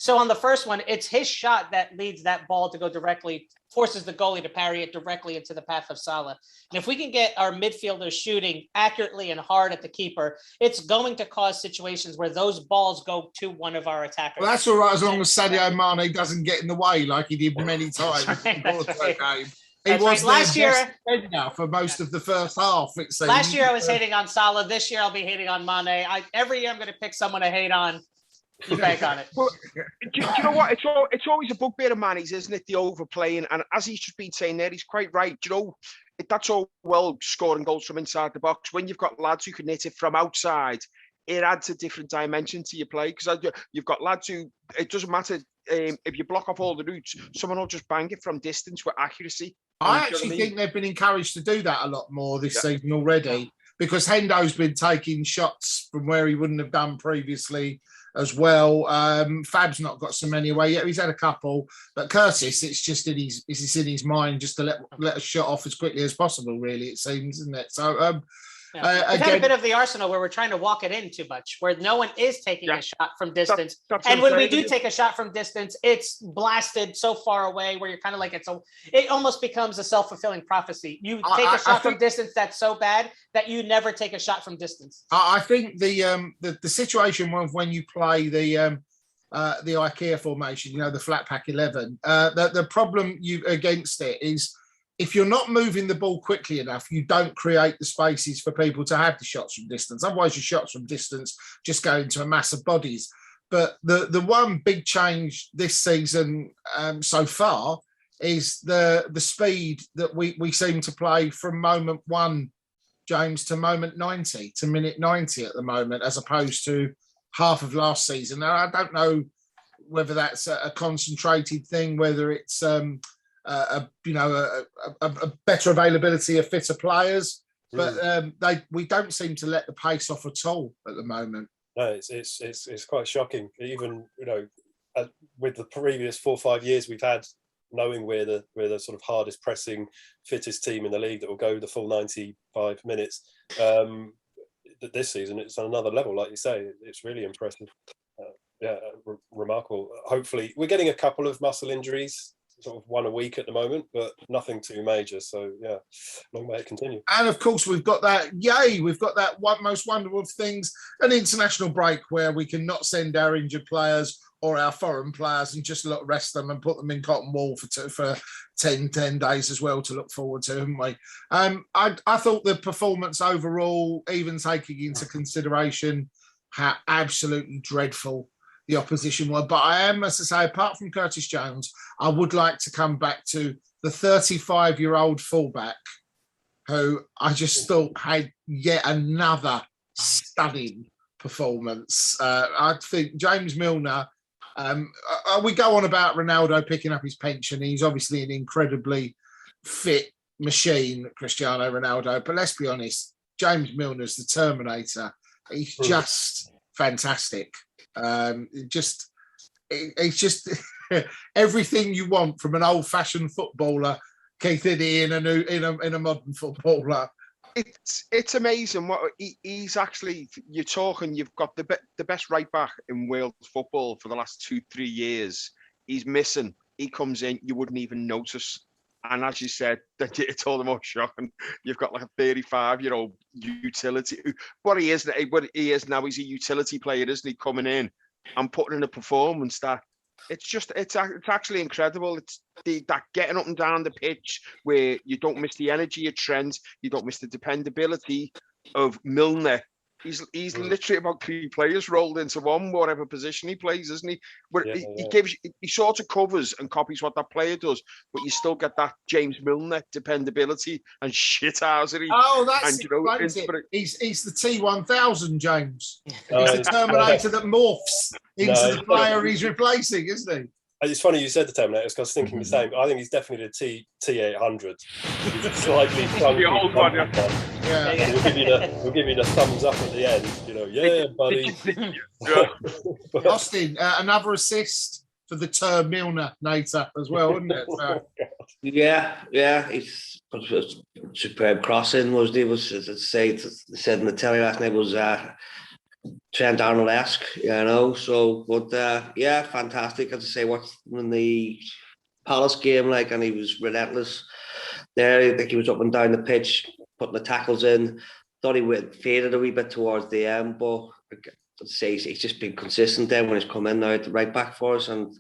So on the first one, it's his shot that leads that ball to go directly, forces the goalie to parry it directly into the path of Salah. And if we can get our midfielders shooting accurately and hard at the keeper, it's going to cause situations where those balls go to one of our attackers. Well, that's all right as long as Sadio Mane doesn't get in the way like he did many times. He was last year for most of the first half. Last year I was hating on Salah. This year I'll be hating on Mane. Every year I'm going to pick someone to hate on. You bank on it. Well, do you know what? It's always a bugbear of Manny's, isn't it? The overplaying, and as he's just been saying there, he's quite right. You know, that's all well scoring goals from inside the box. When you've got lads who can hit it from outside, it adds a different dimension to your play, because you've got lads who, it doesn't matter if you block off all the routes, someone will just bang it from distance with accuracy. I actually think they've been encouraged to do that a lot more this season already, because Hendo's been taking shots from where he wouldn't have done previously as well. Fab's not got so many away yet. He's had a couple, but Curtis, it's just in his mind just to let a shot off as quickly as possible. Really, it seems, isn't it? So Yeah. We've had a bit of the Arsenal where we're trying to walk it in too much, where no one is taking a shot from distance. And when we do take a shot from distance, it's blasted so far away where you're kind of like, it almost becomes a self-fulfilling prophecy. You take a shot from distance that's so bad that you never take a shot from distance. I think the situation when you play the IKEA formation, the flat pack 11, the problem against it is if you're not moving the ball quickly enough, you don't create the spaces for people to have the shots from distance. Otherwise, your shots from distance just go into a mass of bodies. But the one big change this season so far is the speed that we seem to play from moment 1, James, to moment 90, to minute 90 at the moment, as opposed to half of last season. Now, I don't know whether that's a concentrated thing, whether it's a better availability of fitter players, but we don't seem to let the pace off at all at the moment. No, it's quite shocking. Even with the previous 4 or 5 years we've had, knowing we're the sort of hardest pressing, fittest team in the league that will go the full 95 minutes. This season it's on another level, like you say. It's really impressive. Remarkable. Hopefully we're getting a couple of muscle injuries, sort of 1 a week at the moment, but nothing too major. So long may it continue. And of course we've got that most wonderful of things, an international break where we can not send our injured players or our foreign players and just rest them and put them in cotton wool for 10 days as well to look forward to, haven't we? I thought the performance overall, even taking into consideration how absolutely dreadful the opposition were, but I am, as I say, apart from Curtis Jones, I would like to come back to the 35-year-old fullback who I just thought had yet another stunning performance. I think James Milner, we go on about Ronaldo picking up his pension. He's obviously an incredibly fit machine, Cristiano Ronaldo, but let's be honest, James Milner's the Terminator. He's just fantastic. It's just everything you want from an old-fashioned footballer, Keith, in a modern footballer. It's amazing what he's actually. You're talking. You've got the best right back in world football for the last 2-3 years. He's missing. He comes in, you wouldn't even notice. And as you said, it's all the more shocking. You've got like a 35-year-old utility. What he is now, he's a utility player, isn't he? Coming in and putting in a performance that it's actually incredible. It's that getting up and down the pitch where you don't miss the energy of Trent, you don't miss the dependability of Milner. He's literally about 3 players rolled into one, whatever position he plays, isn't he? But he sort of covers and copies what that player does, but you still get that James Milner dependability and shithousery. Oh, that's it. He's the T1000, James. He's the Terminator that morphs into the player he's replacing, isn't he? It's funny you said the Terminator, because I was thinking the same. I think he's definitely the T800. He's slightly the old one. Yeah. We'll give you the thumbs up at the end. Buddy. Austin, another assist for the Terminator as well, wouldn't it? So. It's superb crossing. They said in the telly last night was Trent Arnold-esque, So, but fantastic. As I say, watching the Palace game, and he was relentless there. I think he was up and down the pitch, putting the tackles in. Thought he faded a wee bit towards the end, but I'd say he's just been consistent there when he's come in now at the right back for us, and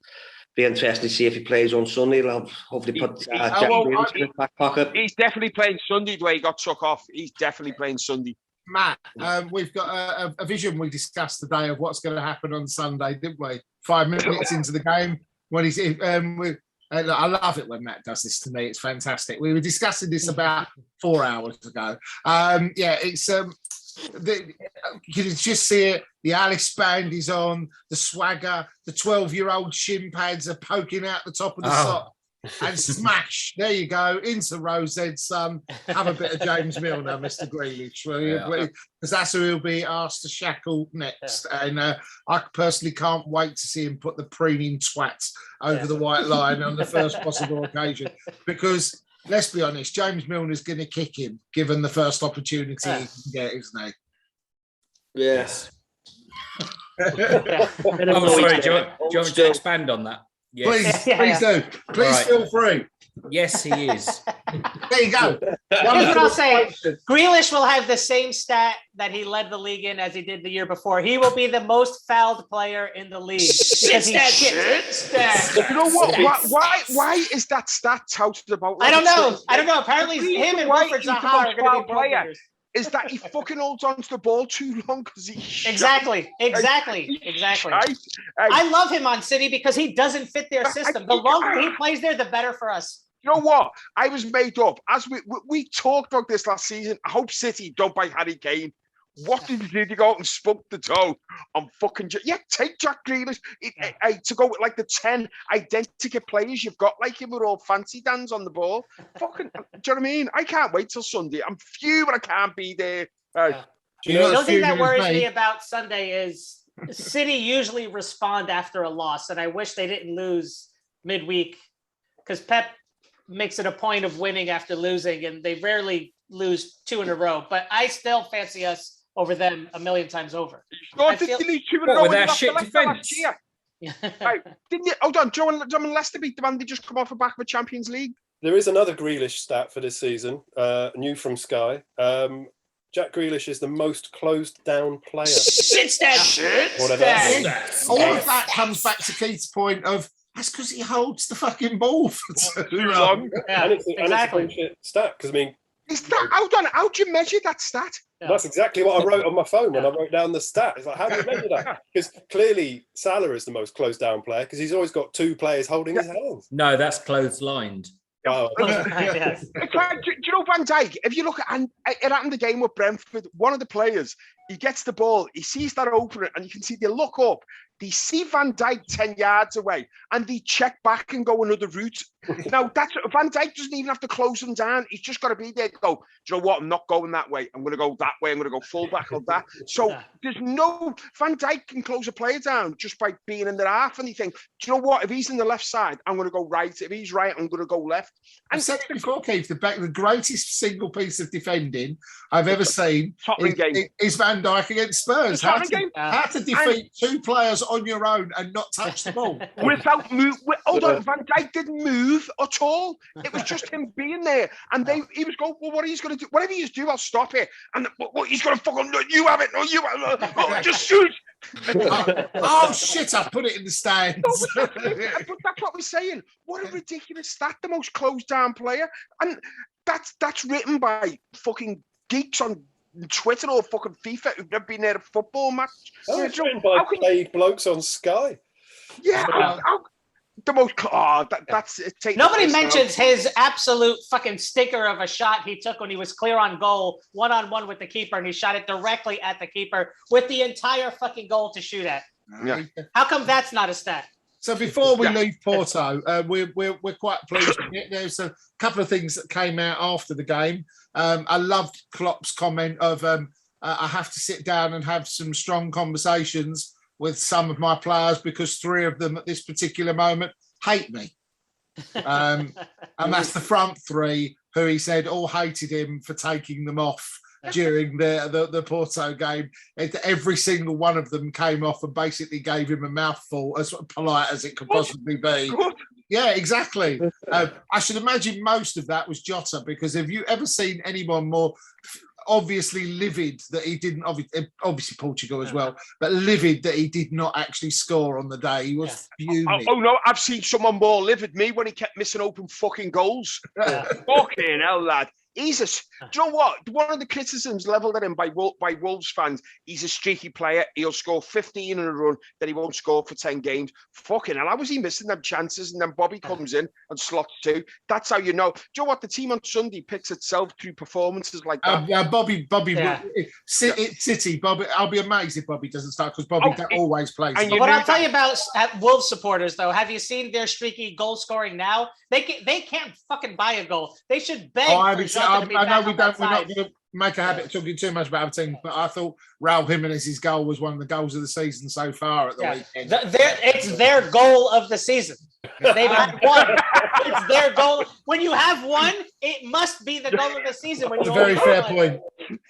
be interesting to see if he plays on Sunday. He'll hopefully put Jack Grealish in his back pocket. He's definitely playing Sunday the way he got took off. He's definitely playing Sunday. Matt, we've got a vision we discussed today of what's going to happen on Sunday, didn't we? 5 minutes into the game, when he's I love it when Matt does this to me. It's fantastic. We were discussing this about 4 hours ago. It's you can just see it. The Alice band is on, the swagger, the 12-year-old shin pads are poking out the top of the sock. And smash, there you go, into Rosehead's son. Have a bit of James Milner, Mr. Grealish, will you? Because that's who he'll be asked to shackle next. And I personally can't wait to see him put the preening twat over the white line on the first possible occasion. Because let's be honest, James Milner's going to kick him, given the first opportunity he can get, isn't he? Yes. Oh, sorry. Do you want me to expand on that? Yes. Please do. Please feel free. Yes, he is. There you go. Here's what I'll say. Grealish will have the same stat that he led the league in as he did the year before. He will be the most fouled player in the league. Because he shit. You know what? Why is that stat touted about? I don't know. Apparently, him and Wilfred Zaha are going to be player. Is that he fucking holds on to the ball too long because he Exactly. I love him on City because he doesn't fit their system. The longer he plays there, the better for us. You know what? I was made up. As we talked about this last season, I hope City don't buy Harry Kane. What did you do to go out and spoke the toe on fucking... take Jack Grealish. To go with like the 10 identical players you've got like him with all fancy dance on the ball. Fucking... Do you know what I mean? I can't wait till Sunday. I'm fuming I can't be there. The only thing that worries me about Sunday is City usually respond after a loss, and I wish they didn't lose midweek because Pep makes it a point of winning after losing, and they rarely lose 2 in a row. But I still fancy us over them a million times over. With our shit defence. Didn't you? Hold on, Joe and Leicester beat the man. They just come off the back of the Champions League. There is another Grealish stat for this season, new from Sky. Jack Grealish is the most closed down player. Whatever. All of that comes back to Keith's point of that's because he holds the fucking ball for too long. And it's a bullshit stat because I mean. Is that, hold on, how do you measure that stat? That's exactly what I wrote on my phone when I wrote down the stat. It's like, how do you measure that? Because clearly Salah is the most closed down player because he's always got 2 players holding his hands. No, that's clotheslined. Oh. It's like, do you know Van Dijk? If you look at it happened the game with Brentford, one of the players, he gets the ball, he sees that opener, and you can see they look up. They see Van Dijk 10 yards away, and they check back and go another route. Now, Van Dijk doesn't even have to close them down. He's just got to be there to go, do you know what? I'm not going that way. I'm going to go that way. I'm going to go full back on that. So there's no... Van Dijk can close a player down just by being in their half, and he thinks, do you know what? If he's in the left side, I'm going to go right. If he's right, I'm going to go left. And I said it before, Keith, the greatest single piece of defending I've ever seen is Van Dijk against Spurs. How to defeat 2 players on your own and not touch the ball. Without move. Hold on, Van Dijk didn't move at all. It was just him being there. And he was going, well, what are you going to do? Whatever you do, I'll stop it. And he's going to fucking, no, you have it. No, you have it. Oh, just shoot. Oh, shit, I put it in the stands. No, but that's what we're saying. What a ridiculous stat, the most closed down player. And that's written by fucking geeks on Twitter or fucking FIFA who've never been there at a football match. Oh, it's written by paid blokes on Sky. Yeah, the most... that's it. Nobody mentions his absolute fucking stinker of a shot he took when he was clear on goal, 1-on-1 with the keeper, and he shot it directly at the keeper with the entire fucking goal to shoot at. Yeah. How come that's not a stat? So before we leave Porto, we're quite pleased with it. There's a couple of things that came out after the game. I loved Klopp's comment of I have to sit down and have some strong conversations with some of my players because 3 of them at this particular moment hate me. And that's the front 3 who he said all hated him for taking them off during the Porto game. Every single one of them came off and basically gave him a mouthful, as polite as it could possibly be. Yeah, exactly. I should imagine most of that was Jota, because have you ever seen anyone more obviously livid that he didn't, obviously Portugal as well, but livid that he did not actually score on the day? He was fuming. Oh no, I've seen someone more livid me when he kept missing open fucking goals. Fucking hell, lad. Do you know what? One of the criticisms levelled at him by Wolves fans, he's a streaky player. He'll score 15 in a run, then he won't score for 10 games. Fucking hell, how was he missing them chances? And then Bobby comes in and slots 2. That's how you know. Do you know what? The team on Sunday picks itself through performances like that. Bobby, City, Bobby. I'll be amazed if Bobby doesn't start because Bobby always plays. What I'll tell you about Wolves supporters, though, have you seen their streaky goal scoring now? They can't fucking buy a goal. They should beg. I know we're not going to make a habit of talking too much about our team, but I thought Raul Jimenez's goal was one of the goals of the season so far at the weekend. It's their goal of the season. They've had one. It's their goal. When you have one, it must be the goal of the season. When That's you a very fair one. point.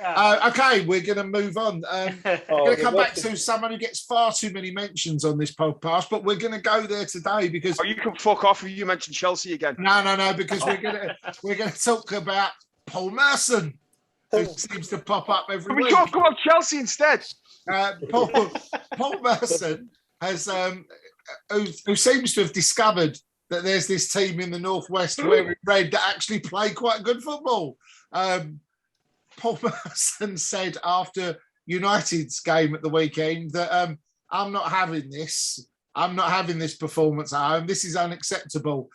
Yeah. Okay, we're going to move on. We're going to come back to someone who gets far too many mentions on this podcast, but we're going to go there today because you can fuck off if you mention Chelsea again. No, because we're going to talk about Paul Merson, who seems to pop up every week. We talk about Chelsea instead. Paul Merson has who seems to have discovered that there's this team in the Northwest where we read that actually play quite good football. Paul Merson said after United's game at the weekend that I'm not having this. I'm not having this performance at home. This is unacceptable.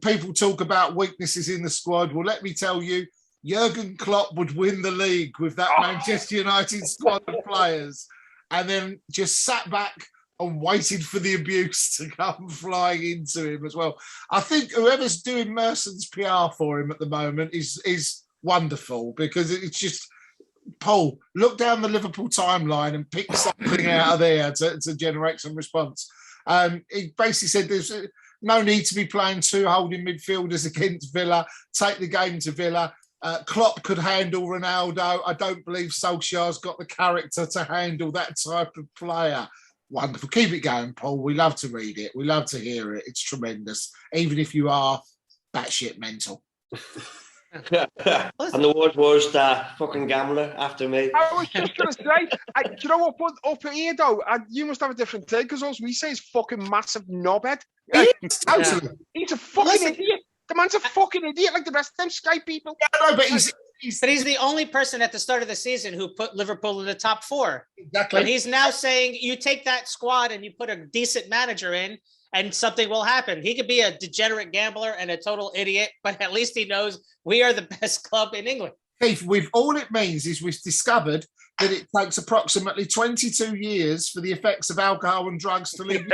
People talk about weaknesses in the squad. Well, let me tell you, Jurgen Klopp would win the league with that Manchester United squad of players, and then just sat back and waited for the abuse to come flying into him as well. I think whoever's doing Merson's PR for him at the moment is wonderful, because it's just, Paul, look down the Liverpool timeline and pick something out of there to generate some response. He basically said there's no need to be playing two holding midfielders against Villa. Take the game to Villa. Klopp could handle Ronaldo. I don't believe Solskjaer's got the character to handle that type of player. Wonderful. Keep it going, Paul. We love to read it. We love to hear it. It's tremendous, even if you are batshit mental. And the word was the fucking gambler after me. I was just going to say, do you know what, up here though, you must have a different take, because all we say is fucking massive knobhead. Absolutely. He's a fucking idiot. The man's a fucking idiot like the rest of them Sky people. Yeah, no, but he's the only person at the start of the season who put Liverpool in the top four. Exactly. And he's now saying you take that squad and you put a decent manager in and something will happen. He could be a degenerate gambler and a total idiot, but at least he knows we are the best club in England. Keith, all it means is we've discovered that it takes approximately 22 years for the effects of alcohol and drugs to leave.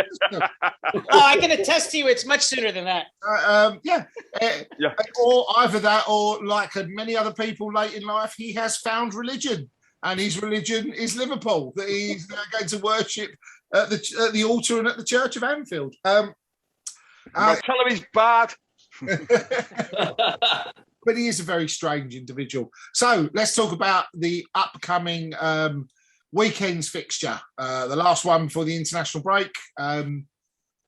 I can attest to you, it's much sooner than that. Yeah. Or either that, or like many other people late in life, he has found religion, and his religion is Liverpool, that he's now going to worship at the altar and at the Church of Anfield. Tell him he's bad. But he is a very strange individual. So let's talk about the upcoming weekend's fixture. The last one before the international break.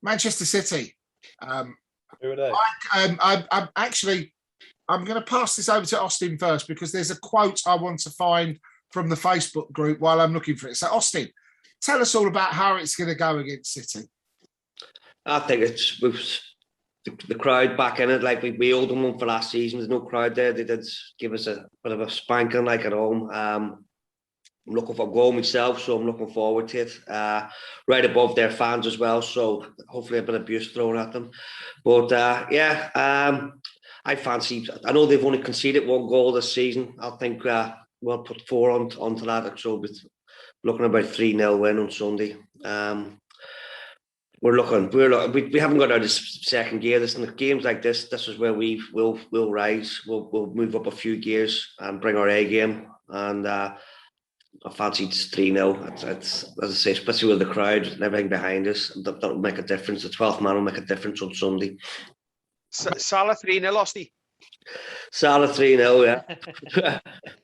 Manchester City. Who are they? I'm going to pass this over to Austin first, because there's a quote I want to find from the Facebook group while I'm looking for it. So Austin, tell us all about how it's going to go against City. I think it's the crowd back in it, like we owed them one for last season. There's no crowd there. They did give us a bit of a spanking like at home. I'm looking for a goal myself, so I'm looking forward to it. Right above their fans as well, so hopefully a bit of abuse thrown at them. But I fancy, I know they've only conceded one goal this season. I think we'll put 4 onto that. So we're looking about 3-0 win on Sunday. We haven't got out of second gear. This, in games like this is where we'll rise. We'll move up a few gears and bring our A game. And I fancy it's 3-0. It's, as I say, especially with the crowd and everything behind us, that'll make a difference. The 12th man will make a difference on Sunday. Salah 3-0, Osty. Salah 3-0, yeah.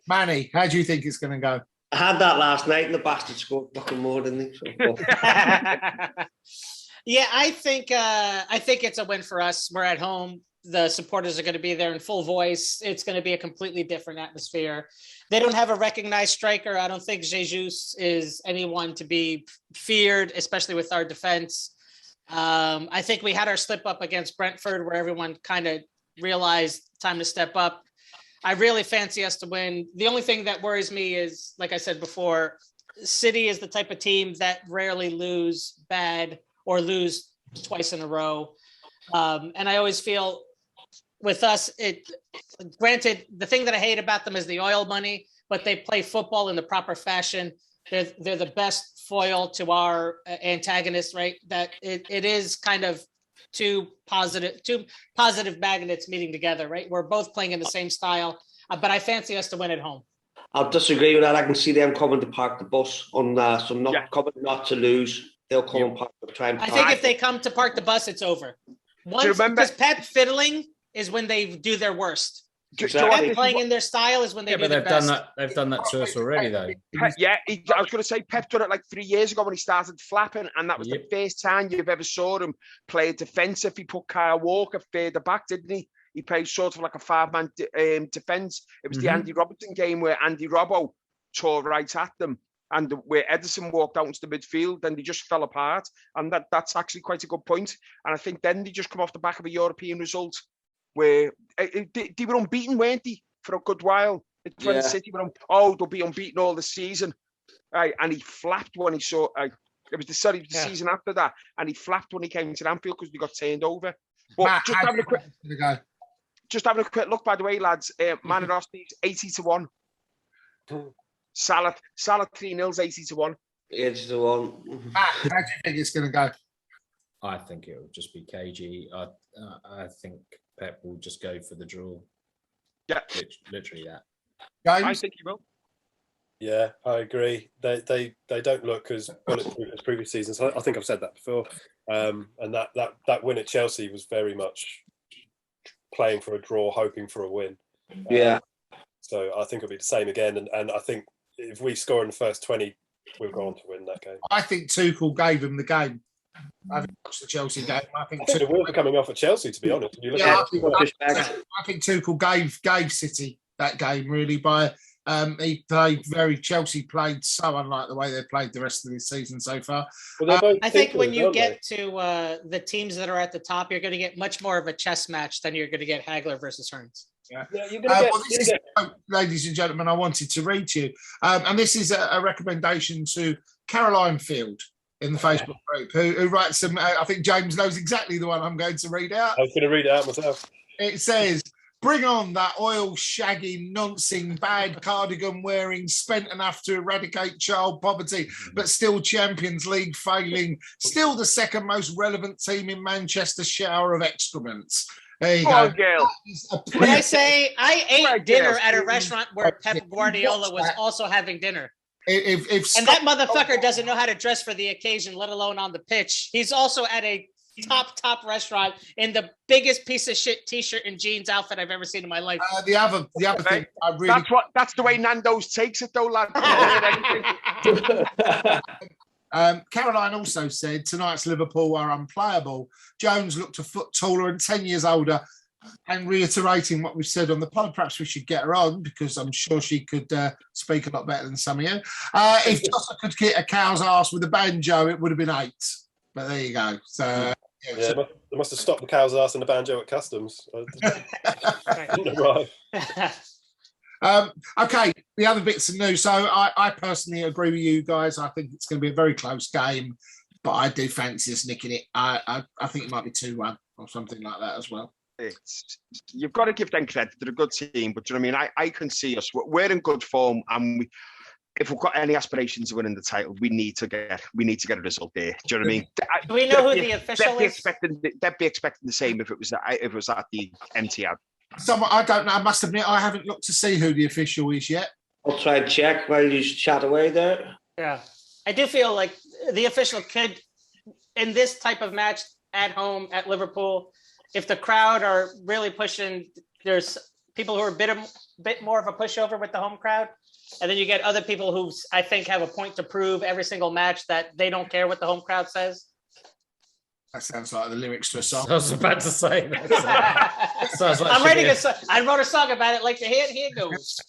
Manny, how do you think it's going to go? I had that last night, and the bastard scored fucking more, didn't he? So, yeah, I think it's a win for us. We're at home. The supporters are going to be there in full voice. It's going to be a completely different atmosphere. They don't have a recognized striker. I don't think Jesus is anyone to be feared, especially with our defense. I think we had our slip up against Brentford, where everyone kind of realized time to step up. I really fancy us to win. The only thing that worries me is, like I said before, City is the type of team that rarely lose bad or lose twice in a row. And I always feel with us, granted, the thing that I hate about them is the oil money, but they play football in the proper fashion. They're the best foil to our antagonists, right? That it is kind of two positive magnets meeting together, right? We're both playing in the same style, but I fancy us to win at home. I'll disagree with that. I can see them coming to park the bus on coming not to lose They'll come and try and. I think if they come to park the bus, it's over. Once, because Pep fiddling is when they do their worst. Exactly. Pep playing in their style is when they do their done best. that. They've done that to us already, though. I was going to say Pep done it like 3 years ago when he started flapping, and that was the first time you've ever saw him play defensive. He put Kyle Walker further back, didn't he? He played sort of like a 5-man defence. It was the Andy Robertson game where Andy Robbo tore right at them, and where Ederson walked out into the midfield, and they just fell apart. And that's actually quite a good point. And I think then they just come off the back of a European result where they were unbeaten, weren't they, for a good while? When City were they'll be unbeaten all the season. Right, and he flapped when he saw. It was the season after that, and he flapped when he came to Anfield because they got turned over. But Matt, just having a quick look, by the way, lads. Man at Austin's 80-1. Salah 3-0's 80-1. 80-1. Matt, how do you think it's going to go? I think it will just be cagey. I think Pep will just go for the draw. Yeah, literally that. James? I think he will. Yeah, I agree. They don't look as bulletproof as previous seasons. I think I've said that before. And that win at Chelsea was very much playing for a draw, hoping for a win. So I think it'll be the same again. And I think if we score in the first 20, we'll go on to win that game. I think Tuchel gave him the game. I haven't watched the Chelsea game. I think the wheels are coming off at Chelsea, to be honest. I think Tuchel gave City that game really by he played Chelsea played so unlike the way they played the rest of the season so far. I think when you get to the teams that are at the top, you're going to get much more of a chess match than you're going to get Hagler versus Hearns. Yeah, ladies and gentlemen, I wanted to read to you, and this is a recommendation to Caroline Field in the Facebook group, who writes some. I think James knows exactly the one I'm going to read out. I was going to read it out myself. It says, "Bring on that oil shagging, noncing, bad cardigan wearing, spent enough to eradicate child poverty, but still Champions League failing, still the second most relevant team in Manchester shower of excrements." There you go. Girl. When I say I ate dinner at a restaurant where Pep Guardiola was also having dinner. And that motherfucker doesn't know how to dress for the occasion, let alone on the pitch. He's also at a top restaurant in the biggest piece of shit t-shirt and jeans outfit I've ever seen in my life. The other thing I really... That's the way Nando's takes it though, lad. Caroline also said tonight's Liverpool are unplayable. Jones looked a foot taller and 10 years older, and reiterating what we've said on the pod, perhaps we should get her on because I'm sure she could speak a lot better than some of you. If Jota could hit a cow's ass with a banjo, it would have been 8. But there you go. So they must have stopped the cow's ass and the banjo at customs. Right. Okay, the other bits of news. So I personally agree with you guys. I think it's going to be a very close game, but I do fancy us nicking it. I think it might be 2-1 or something like that as well. You've got to give them credit. They're a good team, but do you know what I mean? I can see us. We're in good form, and if we've got any aspirations of winning the title, we need to get a result there. Do you know what I mean? Do we know who the official is? They'd be expecting the same if it was at the MTR. I don't know. I must admit, I haven't looked to see who the official is yet. I'll try and check while you chat away there. Yeah, I do feel like the official could, in this type of match at home at Liverpool, if the crowd are really pushing, there's people who are a bit more of a pushover with the home crowd. And then you get other people who I think have a point to prove every single match that they don't care what the home crowd says. That sounds like the lyrics to a song. I was about to say that. Sounds like I'm writing a song. I wrote a song about it. Like the here it goes.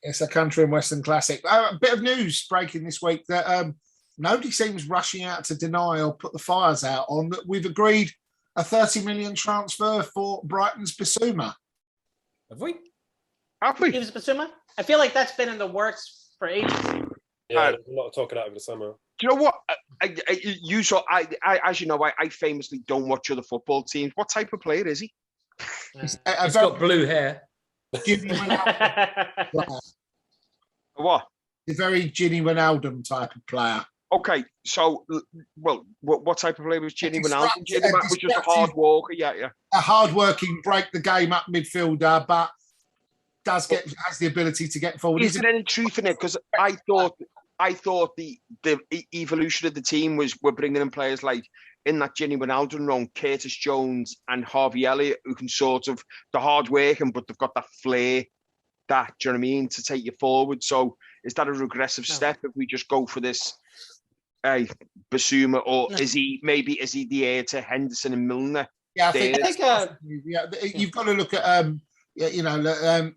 It's a country and western classic. A bit of news breaking this week that nobody seems rushing out to deny or put the fires out on that we've agreed a 30 million transfer for Brighton's Bissouma. Have we? He was Bissouma? I feel like that's been in the works for ages. Yeah, there's a lot of talking out over the summer. Do you know what? As you know, I famously don't watch other football teams. What type of player is he? He's got blue hair. What? A very Ginny Wijnaldum type of player. Okay, so, well, what type of player was Ginny Wijnaldum? Ginny was just a hard walker, yeah. A hard-working, break the game up midfielder, but has the ability to get forward. Is there any truth in it? Because I thought the evolution of the team was we're bringing in players like in that Gini Wijnaldum run, Curtis Jones and Harvey Elliott, who can sort of the hard working, but they've got that flair, that, do you know what I mean, to take you forward. So is that a regressive step if we just go for this Basuma, or is he the heir to Henderson and Milner? Yeah, I think you've got to look at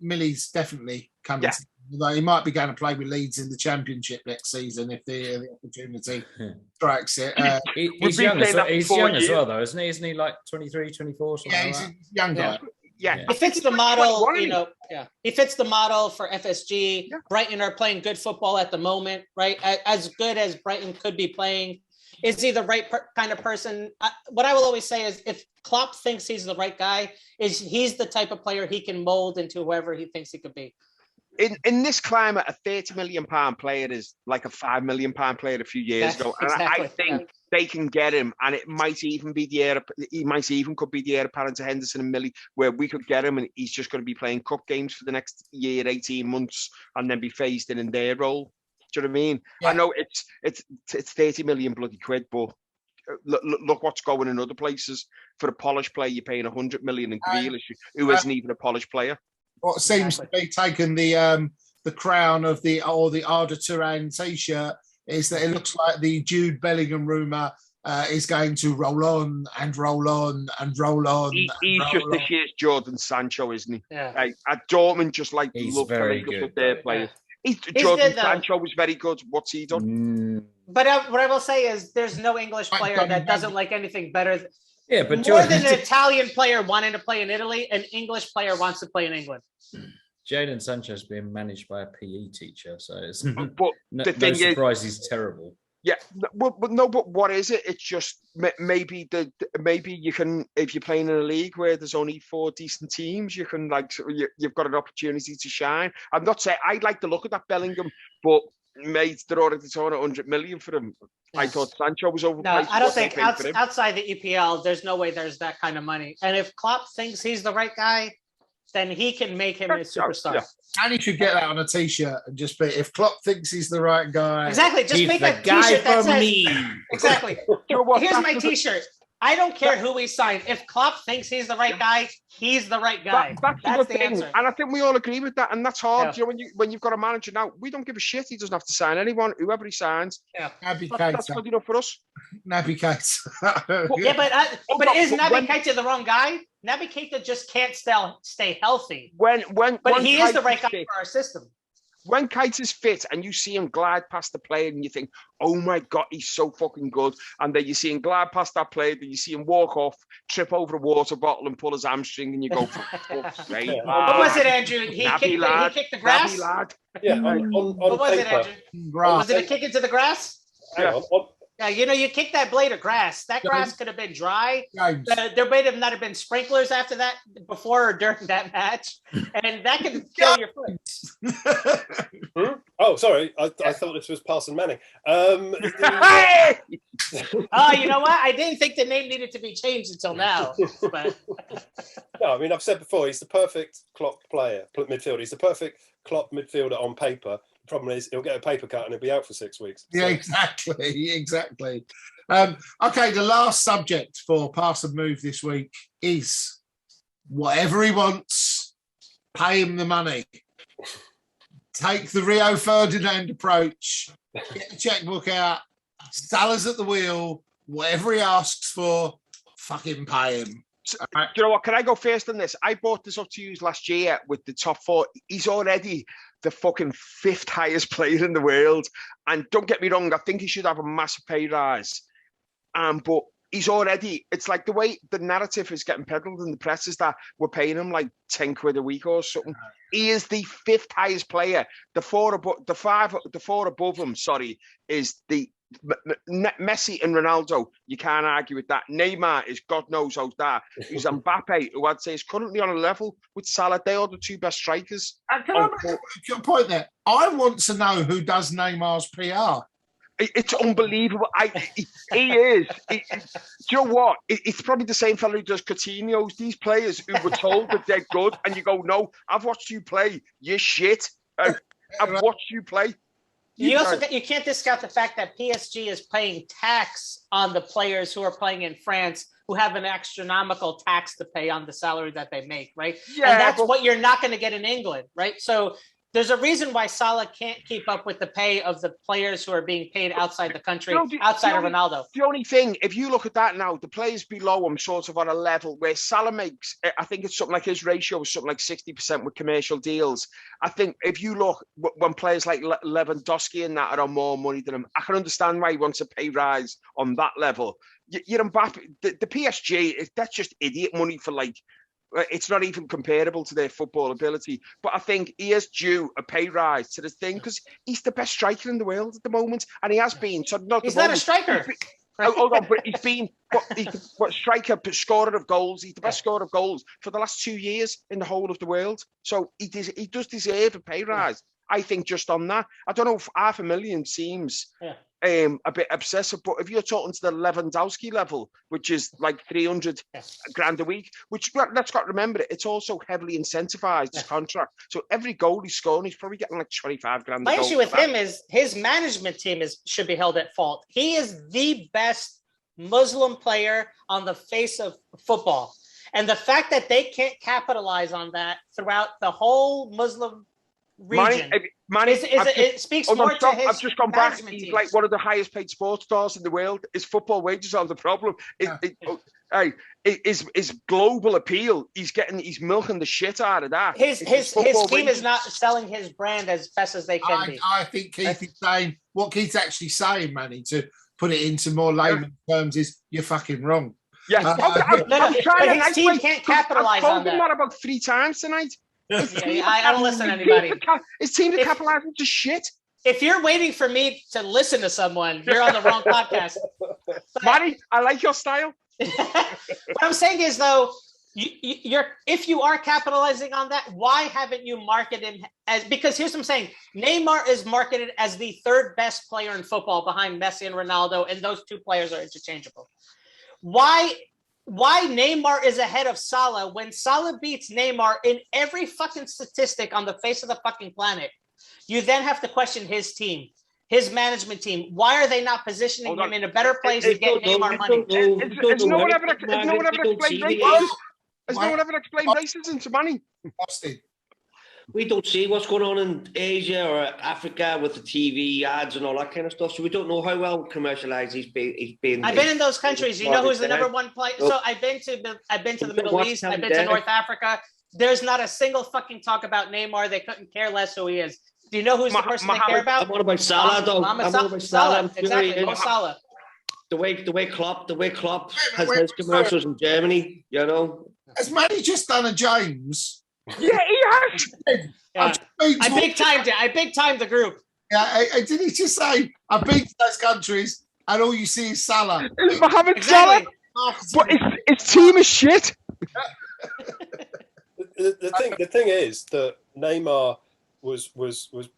Millie's definitely coming. Yeah. He might be going to play with Leeds in the Championship next season if the opportunity strikes it. He's young as well, though, isn't he? Isn't he like 23, 24? Yeah, he's a young guy. Yeah, he fits the model. He fits the model for FSG. Yeah. Brighton are playing good football at the moment, right? As good as Brighton could be playing. Is he the right kind of person? What I will always say is, if Klopp thinks he's the right guy, he's the type of player he can mold into whoever he thinks he could be. In this climate, a £30 million player is like a £5 million player a few years ago, and I think they can get him, and it might even be could be the heir apparent to Henderson and Millie, where we could get him, and he's just going to be playing cup games for the next year, 18 months, and then be phased in their role. Do you know what I mean? Yeah. I know it's 30 million bloody quid, but look what's going in other places. For a polished player, you're paying 100 million in Grealish, who isn't even a polished player. What seems to be taking the crown of the Arda Turan t-shirt is that it looks like the Jude Bellingham rumour is going to roll on and roll on and roll on. He's just this year's Jordan Sancho, isn't he? Yeah. At Dortmund, just like love to make us with their players. Jordan Sancho was very good. What's he done? But what I will say is, there's no English player that doesn't like anything better. Yeah, but more than an Italian player wanting to play in Italy, an English player wants to play in England. Jadon Sancho's being managed by a PE teacher, so it's but no surprise he's terrible. Yeah, but what is it? It's just maybe you can, if you're playing in a league where there's only 4 decent teams, you can you've got an opportunity to shine. I'm not saying I'd like to look at that Bellingham, but mate, they're already throwing 100 million for him. I thought Sancho was overpriced. No, I don't think outside the EPL, there's no way there's that kind of money. And if Klopp thinks he's the right guy, then he can make him a superstar. Yeah. And he should get that on a t-shirt and just be, if Klopp thinks he's the right guy. Exactly. Just make a t-shirt that says, exactly. Here's my t-shirt. I don't care who we sign. If Klopp thinks he's the right guy, he's the right guy. That's the answer. And I think we all agree with that. And that's hard. Yeah. You know, when you've got a manager now, we don't give a shit. He doesn't have to sign anyone. Whoever he signs, that's good enough for us. Naby Keita. But is Naby Keita the wrong guy? Naby Keita just can't stay healthy. But he is the right guy for our system. When Keita's fit and you see him glide past the player and you think, oh my God, he's so fucking good. And then you see him glide past that player, then you see him walk off, trip over a water bottle and pull his hamstring and you go, right, what was it, Andrew? He kicked the grass? Yeah, on was it, Andrew? Was it a kick into the grass? Yeah. Yeah, you kick that blade of grass. That grass could have been dry. There may have not have been sprinklers after that, before or during that match, and that could kill your foot. Oh, sorry. I thought this was Pass&Move. Oh, you know what? I didn't think the name needed to be changed until now. But no, I mean, I've said before, he's the perfect Klopp player, midfielder. He's the perfect Klopp midfielder on paper. Problem is, he'll get a paper cut and he'll be out for 6 weeks. Yeah, exactly. Okay, the last subject for Pass&Move this week is whatever he wants, pay him the money. Take the Rio Ferdinand approach, get the checkbook out, Salah's at the wheel, whatever he asks for, fucking pay him. Do you know what? Can I go first on this? I brought this up to you last year with the top 4. He's already the fucking 5th highest player in the world. And don't get me wrong, I think he should have a massive pay rise. But he's already, it's like the way the narrative is getting peddled in the press is that we're paying him like 10 quid a week or something. He is the 5th highest player. The four above him, is the Messi and Ronaldo. You can't argue with that. Neymar is God knows how's that. Who's Mbappe, who I'd say is currently on a level with Salah. They are the 2 best strikers. Can I make your point there? I want to know who does Neymar's PR. It's unbelievable. He is. Do you know what? It's probably the same fellow who does Coutinho's. These players who were told that they're good, and you go, no, I've watched you play. You're shit. I've watched you play. You can't discount the fact that PSG is paying tax on the players who are playing in France, who have an astronomical tax to pay on the salary that they make, right? Yeah, and that's what you're not going to get in England, right? So there's a reason why Salah can't keep up with the pay of the players who are being paid outside the country, outside of Ronaldo. The only thing, if you look at that now, the players below him sort of on a level where Salah makes, I think it's something like his ratio is something like 60% with commercial deals. I think if you look, when players like Lewandowski and that are on more money than him, I can understand why he wants a pay rise on that level. You're Mbappe, the PSG, that's just idiot money for like, it's not even comparable to their football ability. But I think he is due a pay rise to the thing because he's the best striker in the world at the moment. And he has been. So he's not a striker. Hold on, but he's been what striker, scorer of goals. He's the best scorer of goals for the last 2 years in the whole of the world. So he does deserve a pay rise. I think just on that. I don't know if 500,000 seems a bit obsessive, but if you're talking to the Lewandowski level, which is like 300 grand a week, which let's got to remember, it's also heavily incentivized, his contract. So every goal he's scoring, he's probably getting like 25 grand. My issue with him is his management team should be held at fault. He is the best Muslim player on the face of football. And the fact that they can't capitalize on that throughout the whole Muslim region. It speaks more to his I've just gone back. He's teams. like one of the highest paid sports stars in the world. His football wages are the problem. His global appeal, he's milking the shit out of that. His team is not selling his brand as best as they can be. I think Keith is saying what Keith's actually saying, Manny, to put it into more layman terms, is you're fucking wrong. Yes, but his team can't capitalize on that. I've told him that about 3 times tonight. I don't listen to anybody. His team to capitalize into shit. If you're waiting for me to listen to someone, you're on the wrong podcast. Manny, I like your style. What I'm saying is, though, if you are capitalizing on that, why haven't you marketed him as? Because here's what I'm saying: Neymar is marketed as the 3rd best player in football behind Messi and Ronaldo, and those 2 players are interchangeable. Why Neymar is ahead of Salah when Salah beats Neymar in every fucking statistic on the face of the fucking planet? You then have to question his team, his management team. Why are they not positioning him in a better place to get Neymar money? Has no one ever explained racism to Manny? Austin. We don't see what's going on in Asia or Africa with the TV ads and all that kind of stuff. So we don't know how well commercialized he's been. I've been in those countries. You know who's the number 1 player? So I've been to the Middle East. I've been to North Africa. There's not a single fucking talk about Neymar. They couldn't care less who he is. Do you know who's the person they care about? I'm on about Salah, though. I'm on about Salah. Exactly. Mo Salah. The way Klopp has his commercials in Germany, you know. Has Manny just done a James? Yeah, he has. I big timed the group. Yeah, did he just say I've been to those countries and all you see is Salah? It's Mohamed Salah, but his team is shit. The thing is that Neymar was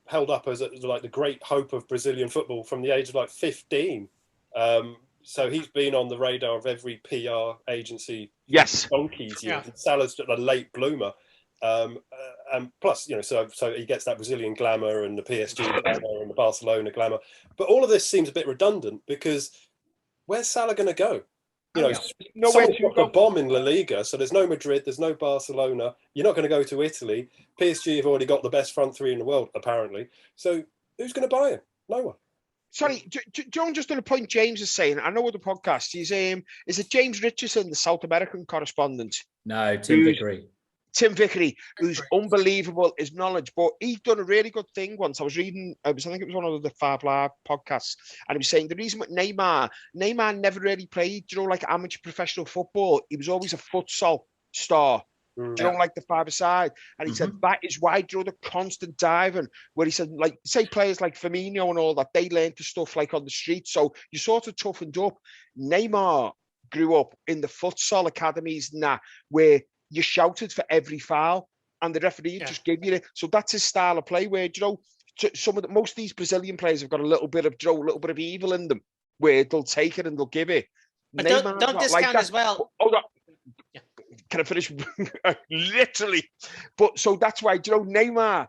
held up as like the great hope of Brazilian football from the age of like 15. So he's been on the radar of every PR agency. Yes, donkeys. Salah's a late bloomer. And plus, so he gets that Brazilian glamour and the PSG glamour and the Barcelona glamour. But all of this seems a bit redundant because where's Salah going to go? Someone dropped a bomb in La Liga, so there's no Madrid, there's no Barcelona. You're not going to go to Italy. PSG have already got the best front 3 in the world, apparently. So who's going to buy him? No one. Sorry, John, just on a point James is saying, I know with the podcast, is it James Richardson, the South American correspondent? No, Tim Vickery. Tim Vickery, who's unbelievable, his knowledge, but he's done a really good thing once. I think it was one of the 5 Live podcasts, and he was saying the reason with Neymar never really played, like amateur professional football. He was always a futsal star, like the 5-a-side. And he said that is why, the constant diving, where he said, like, say players like Firmino and all that, they learned the stuff like on the street. So you sort of toughened up. Neymar grew up in the futsal academies and that, where you shouted for every foul and the referee just gave you it. So that's his style of play where, most of these Brazilian players have got a little bit of a little bit of evil in them, where they'll take it and they'll give it. But don't discount like as well. Hold on. Yeah. Can I finish? Literally. But so that's why, Neymar,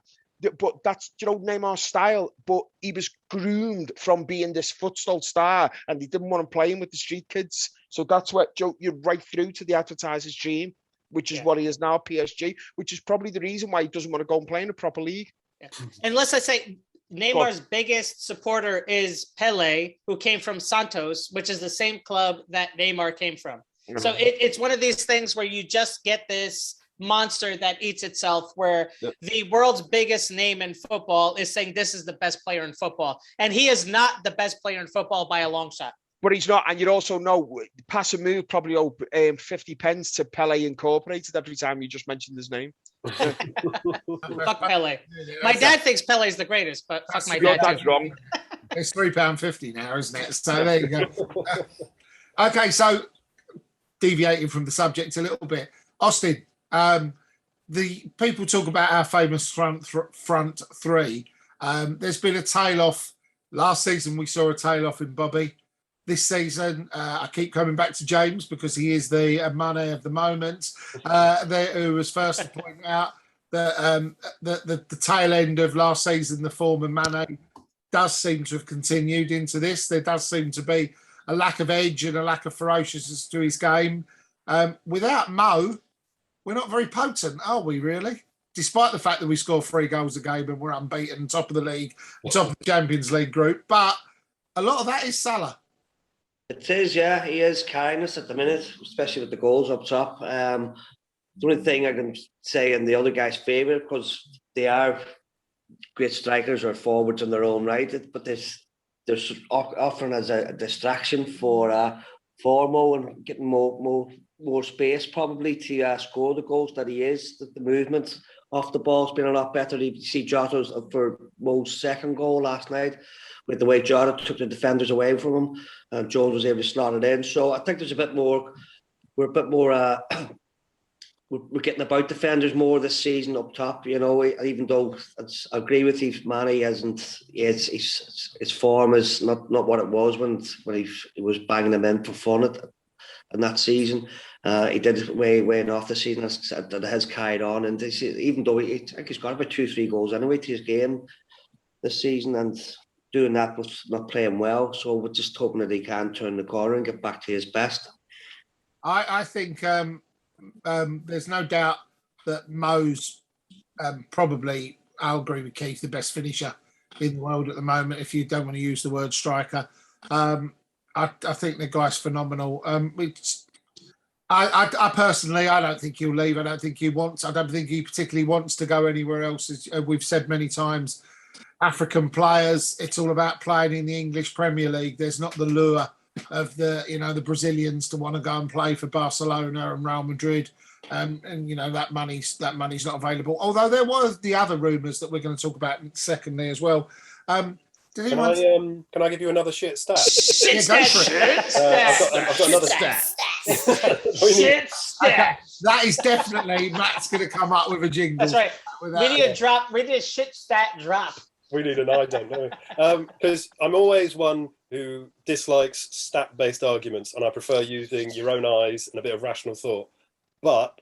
but that's, Neymar's style, but he was groomed from being this footstool star and he didn't want him playing with the street kids. So that's what, you're right through to the advertiser's dream, which is what he is now at PSG, which is probably the reason why he doesn't want to go and play in a proper league. Yeah. Unless I say Neymar's biggest supporter is Pele, who came from Santos, which is the same club that Neymar came from. Mm-hmm. So it's one of these things where you just get this monster that eats itself, where the world's biggest name in football is saying this is the best player in football. And he is not the best player in football by a long shot. But he's not, and you also know, Pass&Move probably owe 50 pence to Pele Incorporated every time you just mentioned his name. Fuck Pele. My dad thinks Pele is the greatest, but fuck my dad. That's wrong. It's £3.50 now, isn't it? So there you go. Okay, so deviating from the subject a little bit, Austin. The people talk about our famous front three. There's been a tail off. Last season we saw a tail off in Bobby. This season, I keep coming back to James because he is the Mane of the moment, who was first to point out that the tail end of last season, the form of Mane does seem to have continued into this. There does seem to be a lack of edge and a lack of ferociousness to his game. Without Mo, we're not very potent, are we, really? Despite the fact that we score 3 goals a game and we're unbeaten, top of the league, top of the Champions League group. But a lot of that is Salah. It is, yeah. He is carrying us at the minute, especially with the goals up top. The only thing I can say in the other guy's favour, because they are great strikers or forwards in their own right, but they're offering as a distraction for Mo and getting more space probably to score the goals that he is. The movement off the ball's been a lot better. You see Jota's for Mo's second goal last night, with the way Jota took the defenders away from him, and Jones was able to slot it in. So I think there's a bit more. We're a bit more. We're getting about defenders more this season up top. Even though I agree with you, Manny hasn't. His form is not what it was when he was banging them in for fun in that season. He did way off the season that has carried on, and even though I think he's got about 2-3 goals anyway to his game this season, and doing that but not playing well. So we're just hoping that he can turn the corner and get back to his best. I think there's no doubt that Mo's probably, I'll agree with Keith, the best finisher in the world at the moment, if you don't want to use the word striker. I think the guy's phenomenal. I personally, I don't think he'll leave. I don't think he particularly wants to go anywhere else. As we've said many times, African players, it's all about playing in the English Premier League. There's not the lure of the Brazilians to want to go and play for Barcelona and Real Madrid. And that money's not available. Although there was the other rumours that we're going to talk about secondly as well. Can I give you another shit stat? Shit stat. I've got another stat. Shit stat. That is definitely Matt's going to come up with a jingle. That's right. We need a drop. We need a shit stat drop. We need an I don't know. Because I'm always one who dislikes stat-based arguments, and I prefer using your own eyes and a bit of rational thought. But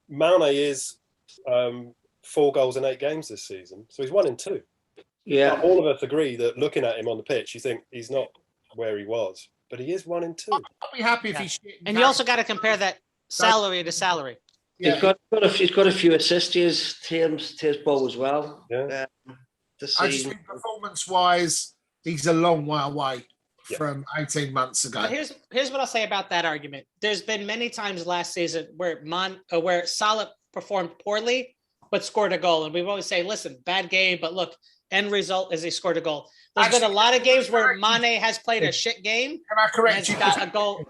Mane is 4 goals in 8 games this season, so he's 1 in 2. Yeah, now, all of us agree that looking at him on the pitch, you think he's not where he was, but he is 1 in 2. I'll be happy if he's. And you also got to compare that salary to salary. Yeah. He's got a few assists to his ball as well. Yeah. I just think performance-wise, he's a long way away from 18 months ago. But here's what I'll say about that argument. There's been many times last season where Salah performed poorly but scored a goal, and we've always say, listen, bad game, but look, end result is he scored a goal. There's been a lot of games where Mane has played a shit game. Can I correct you? Got a goal.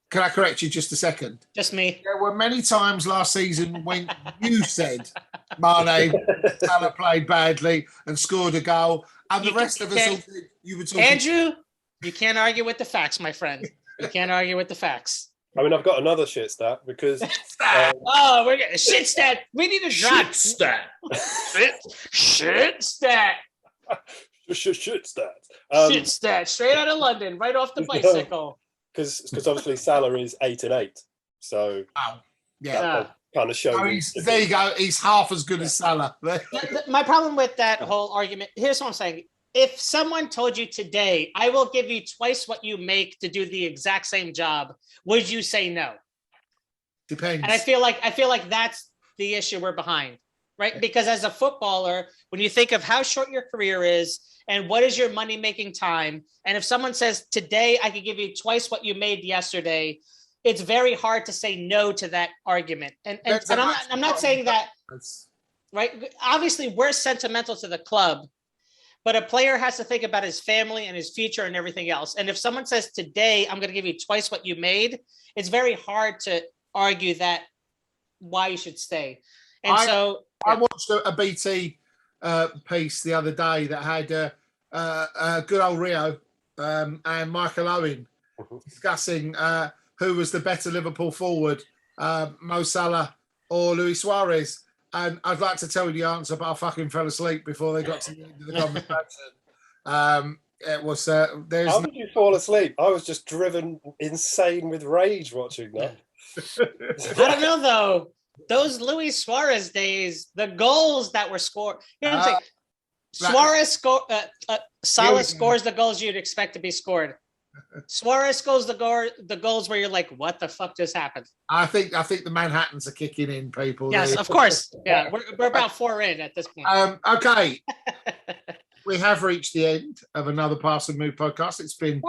Can I correct you just a second? Just me. There were many times last season when you said Mane, Salah played badly and scored a goal, and the rest of us all did. You were talking. Andrew, you can't argue with the facts, my friend. You can't argue with the facts. I mean, I've got another shit stat because. Oh, we're getting shit stat. We need a drop. Shit stat. Shit stat. Shit stat. Shit stat. Straight out of London, right off the bicycle. Because obviously Salah is 8 and 8, so that kind of shows. There you go. He's half as good as Salah. My problem with that whole argument. Here's what I'm saying. If someone told you today, I will give you twice what you make to do the exact same job, would you say no? Depends. And I feel like that's the issue we're behind, right? Because as a footballer, when you think of how short your career is and what is your money making time, and if someone says today I could give you twice what you made yesterday, it's very hard to say no to that argument. And I'm not saying that, right? Obviously, we're sentimental to the club. But a player has to think about his family and his future and everything else. And if someone says today, I'm going to give you twice what you made, it's very hard to argue that why you should stay. And I watched a BT piece the other day that had good old Rio and Michael Owen discussing who was the better Liverpool forward, Mo Salah or Luis Suarez. And I'd like to tell you the answer, but I fucking fell asleep before they got to the end of the conversation. It was. How did you fall asleep? I was just driven insane with rage watching that. I don't know though. Those Luis Suarez days, the goals that were scored. You know what I'm saying? Salah scores the goals you'd expect to be scored. Suarez scores the goals where you're like, what the fuck just happened? I think the Manhattans are kicking in, people. Yes, of course. Yeah, we're about 4 in at this point. Okay. We have reached the end of another Pass&Move podcast. It's been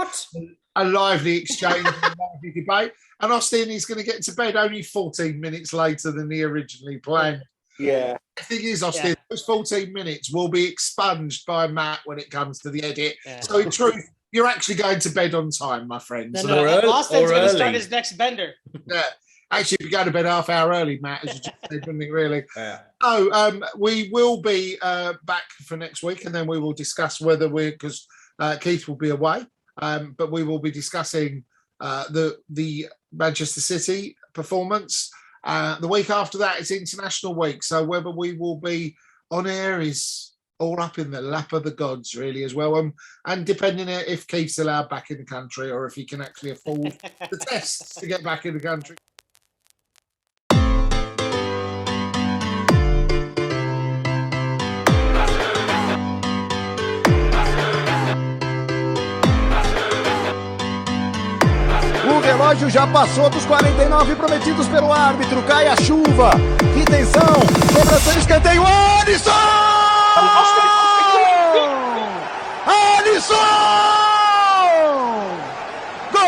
a lively exchange, a lively debate. And Austin is going to get to bed only 14 minutes later than he originally planned. Yeah. The thing is, Austin, those 14 minutes will be expunged by Matt when it comes to the edit. Yeah. So in truth, you're actually going to bed on time, my friend. Austin's going to start his next bender. Yeah. Actually, if you go to bed half hour early, Matt, as you just said, wouldn't it, really? Yeah. So we will be back for next week, and then we will discuss whether because Keith will be away, but we will be discussing the Manchester City performance. The week after that is International Week, so whether we will be on air is all up in the lap of the gods, really, as well. And depending on if Keith's allowed back in the country or if he can actually afford the tests to get back in the country. O relógio já passou dos 49 prometidos pelo árbitro. Cai a chuva. Que tensão. Cobrança de escanteio. Alisson! Alisson! Gol!